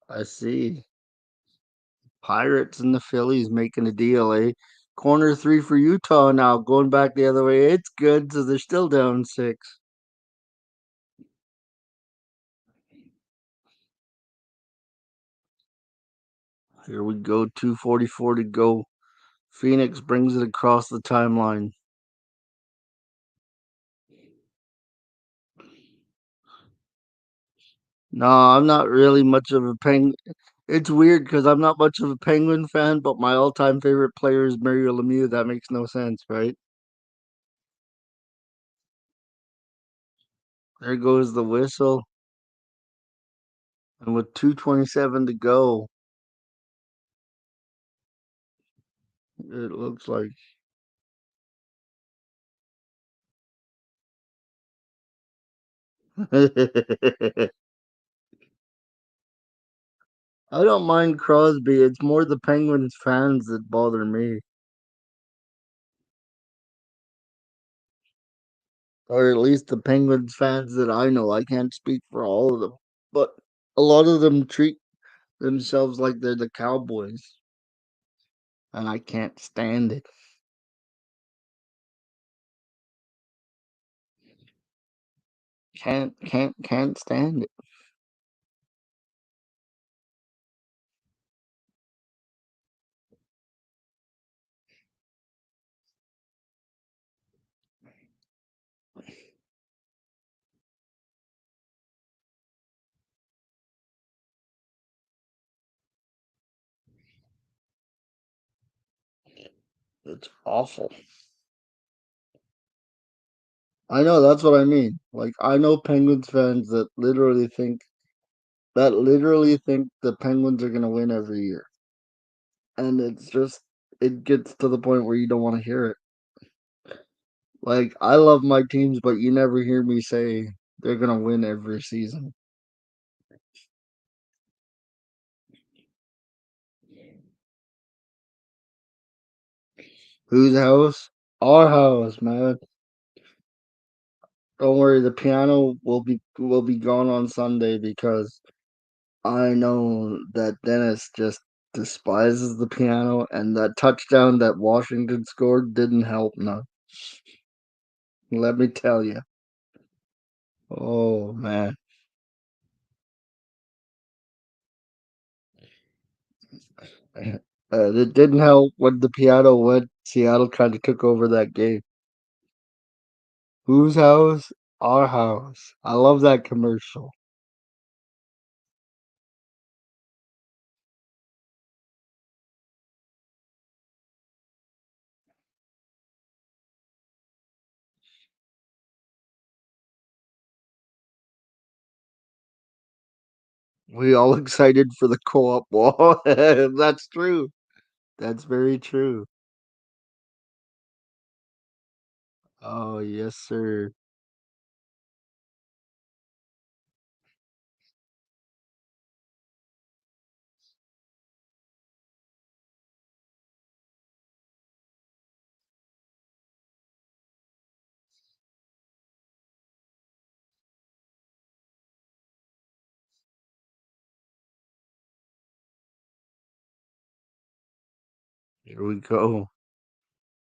Speaker 1: I see. Pirates and the Phillies making a deal, eh? Corner three for Utah now, going back the other way. It's good, so they're still down six. Here we go, 2:44 to go. Phoenix brings it across the timeline. No, I'm not really much of a Penguin. It's weird because I'm not much of a Penguin fan, but my all-time favorite player is Mario Lemieux. That makes no sense, right? There goes the whistle, and with 2:27 to go, it looks like. I don't mind Crosby. It's more the Penguins fans that bother me, or at least the Penguins fans that I know. I can't speak for all of them, but a lot of them treat themselves like they're the Cowboys, and I can't stand it. Can't stand it. It's awful. I know that's what I mean. Like I know Penguins fans that literally think the Penguins are gonna win every year, and it's just it gets to the point where you don't want to hear it. Like I love my teams, but you never hear me say they're gonna win every season. Whose house? Our house, man. Don't worry, the piano will be gone on Sunday because I know that Dennis just despises the piano, and that touchdown that Washington scored didn't help none. Let me tell you. Oh man, it didn't help when the piano went. Seattle kind of took over that game. Whose house? Our house. I love that commercial. We all excited for the co-op wall. That's true. That's very true. Oh yes, sir. Here we go.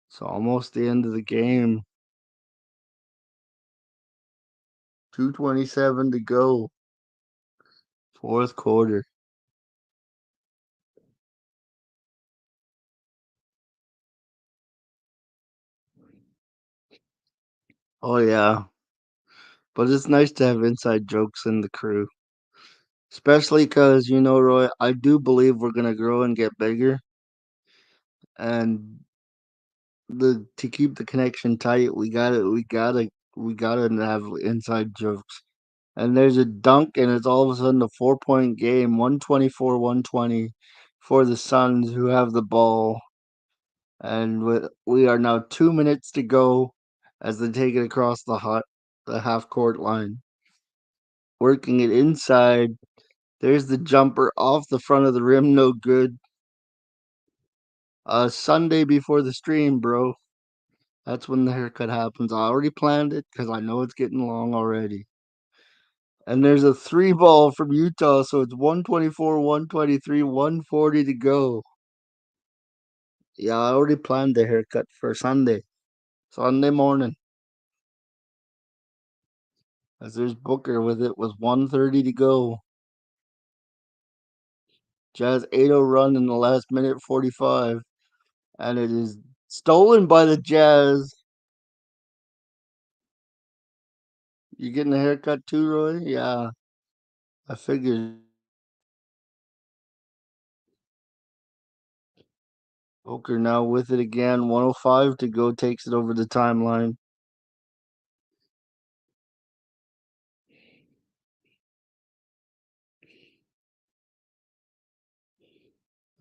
Speaker 1: It's almost the end of the game. 2:27 to go. Fourth quarter. Oh yeah, but it's nice to have inside jokes in the crew, especially because Roy, I do believe we're gonna grow and get bigger, and the to keep the connection tight, we gotta have inside jokes. And there's a dunk, and it's all of a sudden a 4-point game, 124-120 for the Suns who have the ball, and we are now 2 minutes to go as they take it across the half court line, working it inside. There's the jumper off the front of the rim, no good. Sunday before the stream, bro. That's when the haircut happens. I already planned it because I know it's getting long already. And there's a three ball from Utah, so it's 124, 123, 140 to go. Yeah, I already planned the haircut for Sunday. Sunday morning. As there's Booker with it with 130 to go. Jazz 8-0 run in the last minute 45. And it is stolen by the Jazz. You getting a haircut too, Roy? Yeah. I figured Booker now with it again. 105 to go takes it over the timeline.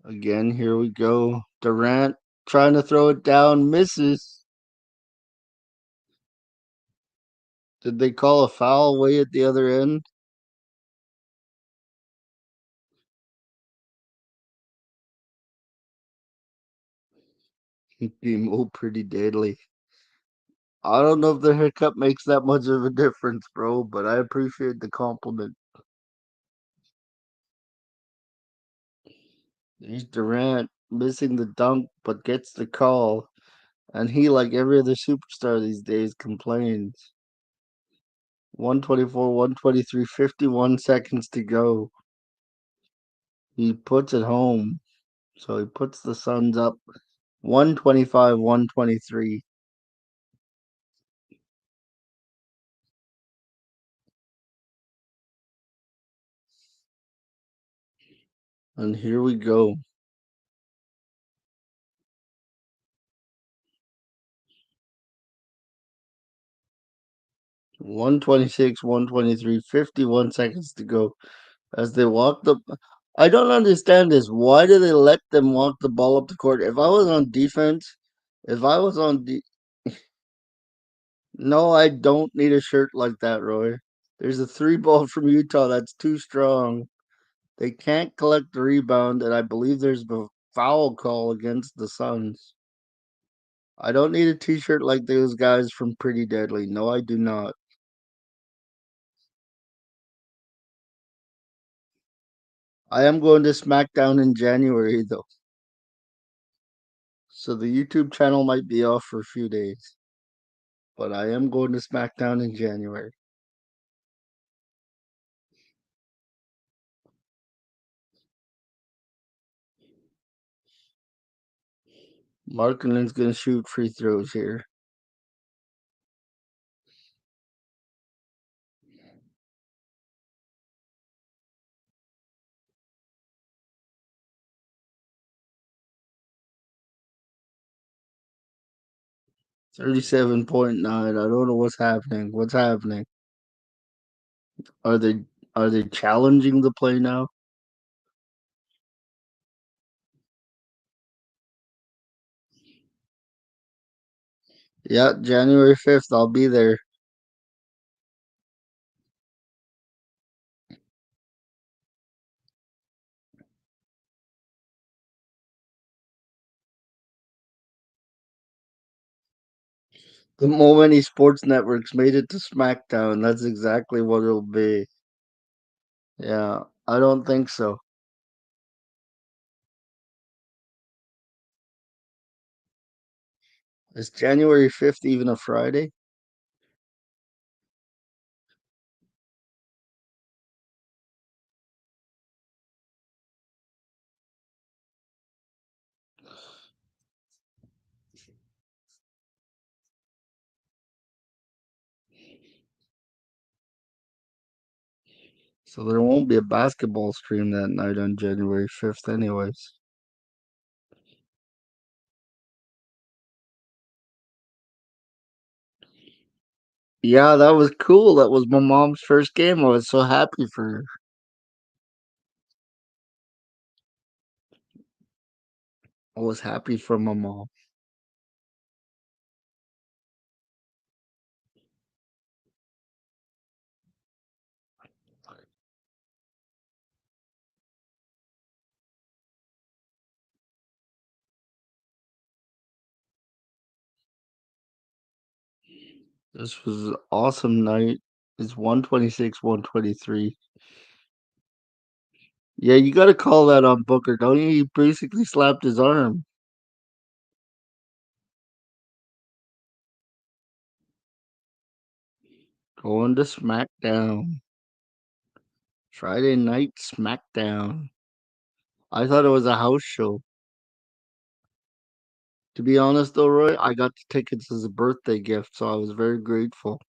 Speaker 1: Again, here we go. Durant trying to throw it down, misses. Did they call a foul way at the other end? He moved pretty deadly. I don't know if the haircut makes that much of a difference, bro, but I appreciate the compliment. There's Durant missing the dunk but gets the call. And he, like every other superstar these days, complains. 124, 123, 51 seconds to go. He puts it home. So he puts the Suns up 125, 123. And here we go. 126, 123, 51 seconds to go. As they walk the. I don't understand this. Why do they let them walk the ball up the court? If I was on defense, if I was on no, I don't need a shirt like that, Roy. There's a three ball from Utah that's too strong. They can't collect the rebound, and I believe there's a foul call against the Suns. I don't need a t-shirt like those guys from Pretty Deadly. No, I do not. I am going to SmackDown in January though. So the YouTube channel might be off for a few days. But I am going to SmackDown in January. Marklinen's going to shoot free throws here. 37.9. I don't know what's happening. What's happening? Are they are they challenging the play now? Yeah, January 5th. I'll be there. The moment many sports networks made it to SmackDown, that's exactly what it'll be. Yeah, I don't think so. Is January 5th even a Friday? So there won't be a basketball stream that night on January 5th, anyways. Yeah, that was cool. That was my mom's first game. I was so happy for her. I was happy for my mom. This was an awesome night. It's 126, 123. Yeah, you got to call that on Booker, don't you? He basically slapped his arm. Going to SmackDown. Friday night SmackDown. I thought it was a house show. To be honest, though, Roy, I got the tickets as a birthday gift, so I was very grateful.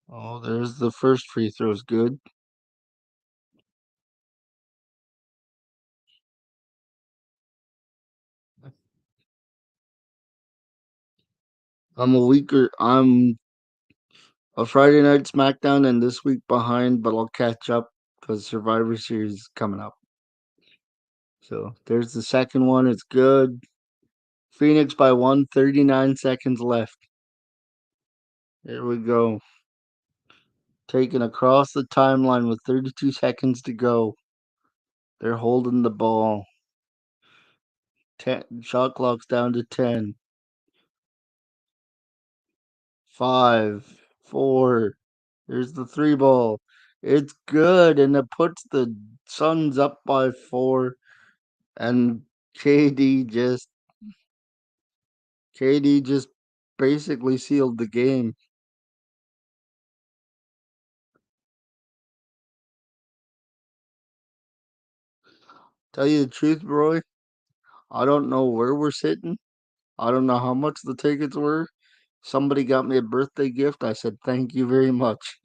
Speaker 1: Oh, there's the first free throw's good. I'm a Friday night SmackDown and this week behind, but I'll catch up because Survivor Series is coming up. So there's the second one. It's good. Phoenix by 1, 39 seconds left. There we go. Taken across the timeline with 32 seconds to go. They're holding the ball. Shot clock's down to 10. 5, 4. There's the three ball. It's good, and it puts the Suns up by 4. And KD just KD just basically sealed the game. Tell you the truth, Roy, I don't know where we're sitting. I don't know how much the tickets were. Somebody got me a birthday gift. I said thank you very much.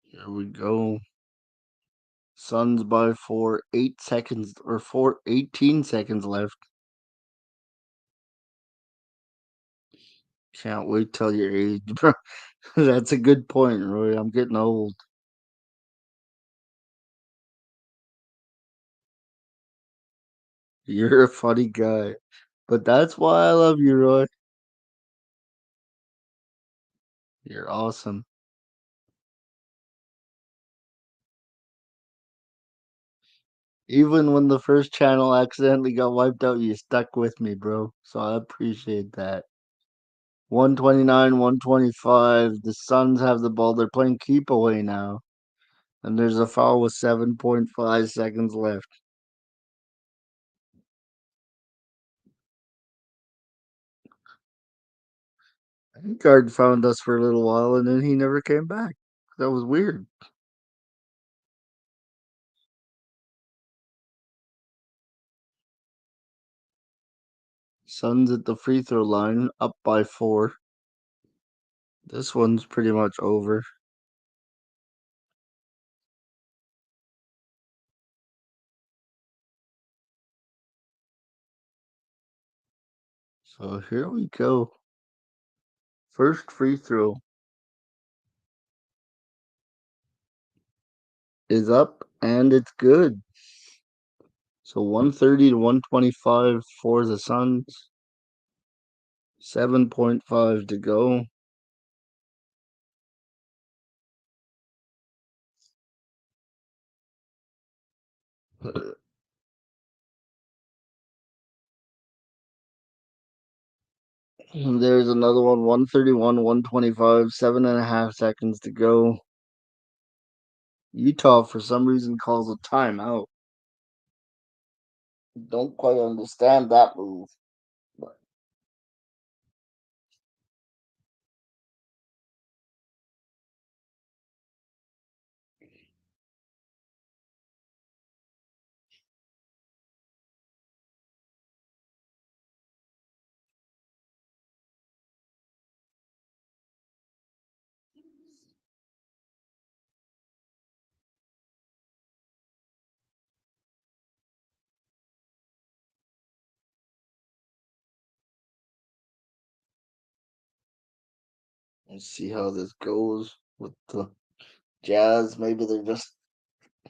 Speaker 1: Here we go. Suns by 4, 8 seconds or 18 seconds left. Can't wait till your age, bro. That's a good point, Roy. I'm getting old. You're a funny guy. But that's why I love you, Roy. You're awesome. Even when the first channel accidentally got wiped out, you stuck with me, bro. So I appreciate that. 129, 125. The Suns have the ball. They're playing keep away now. And there's a foul with 7.5 seconds left. Guard found us for a little while and then he never came back. That was weird. Suns at the free throw line, up by 4. This one's pretty much over. So here we go. First free throw is up and it's good. So 130 to 125 for the Suns. 7.5 to go. There's another one, 131, 125, 7.5 seconds to go. Utah, for some reason, calls a timeout. Don't quite understand that move. But let's see how this goes with the Jazz. Maybe they're just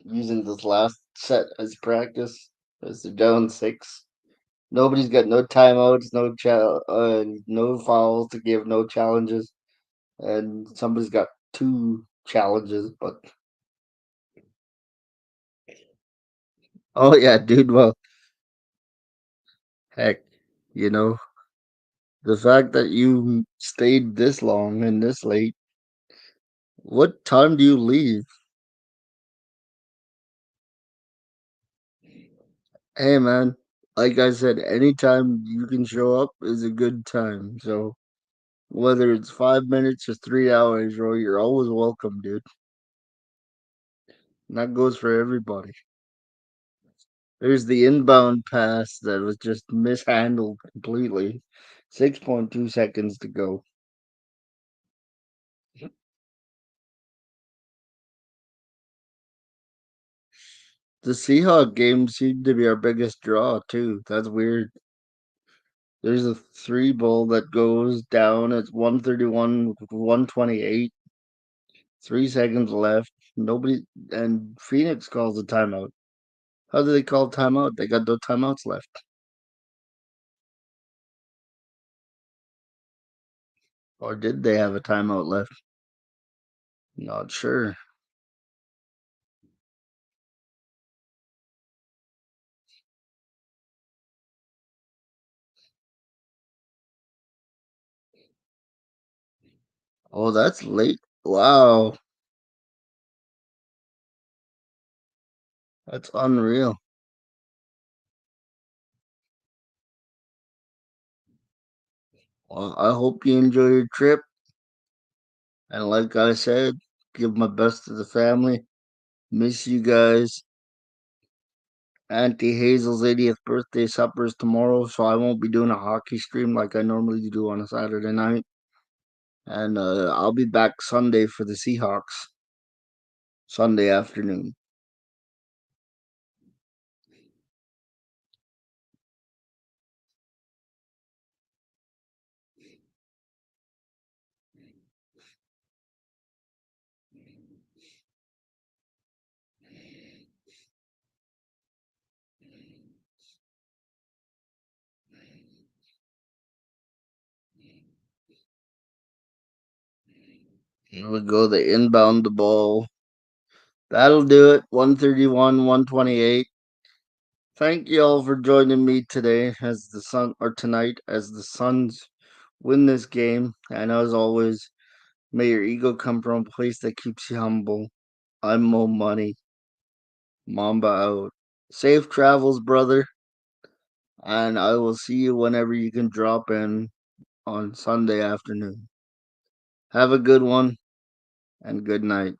Speaker 1: using this last set as practice as they're down 6. Nobody's got no timeouts, no fouls to give, no challenges, and somebody's got two challenges. But oh yeah, dude. Well, heck, you know the fact that you stayed this long and this late. What time do you leave? Hey man, like I said, anytime you can show up is a good time. So whether it's 5 minutes or 3 hours, bro, you're always welcome, dude. And that goes for everybody. There's the inbound pass that was just mishandled completely. 6.2 seconds to go. The Seahawk game seemed to be our biggest draw too. That's weird. There's a three ball that goes down. It's 131, 128. 3 seconds left. Nobody and Phoenix calls a timeout. How do they call timeout? They got no timeouts left. Or did they have a timeout left? Not sure. Oh, that's late. Wow. That's unreal. Well, I hope you enjoy your trip. And like I said, give my best to the family. Miss you guys. Auntie Hazel's 80th birthday supper is tomorrow, so I won't be doing a hockey stream like I normally do on a Saturday night. And I'll be back Sunday for the Seahawks, Sunday afternoon. Here we go, the inbound the ball. That'll do it. 131, 128. Thank you all for joining me today as the Sun or tonight as the Suns win this game. And as always, may your ego come from a place that keeps you humble. I'm Mo Money. Mamba out. Safe travels, brother. And I will see you whenever you can drop in on Sunday afternoon. Have a good one and good night.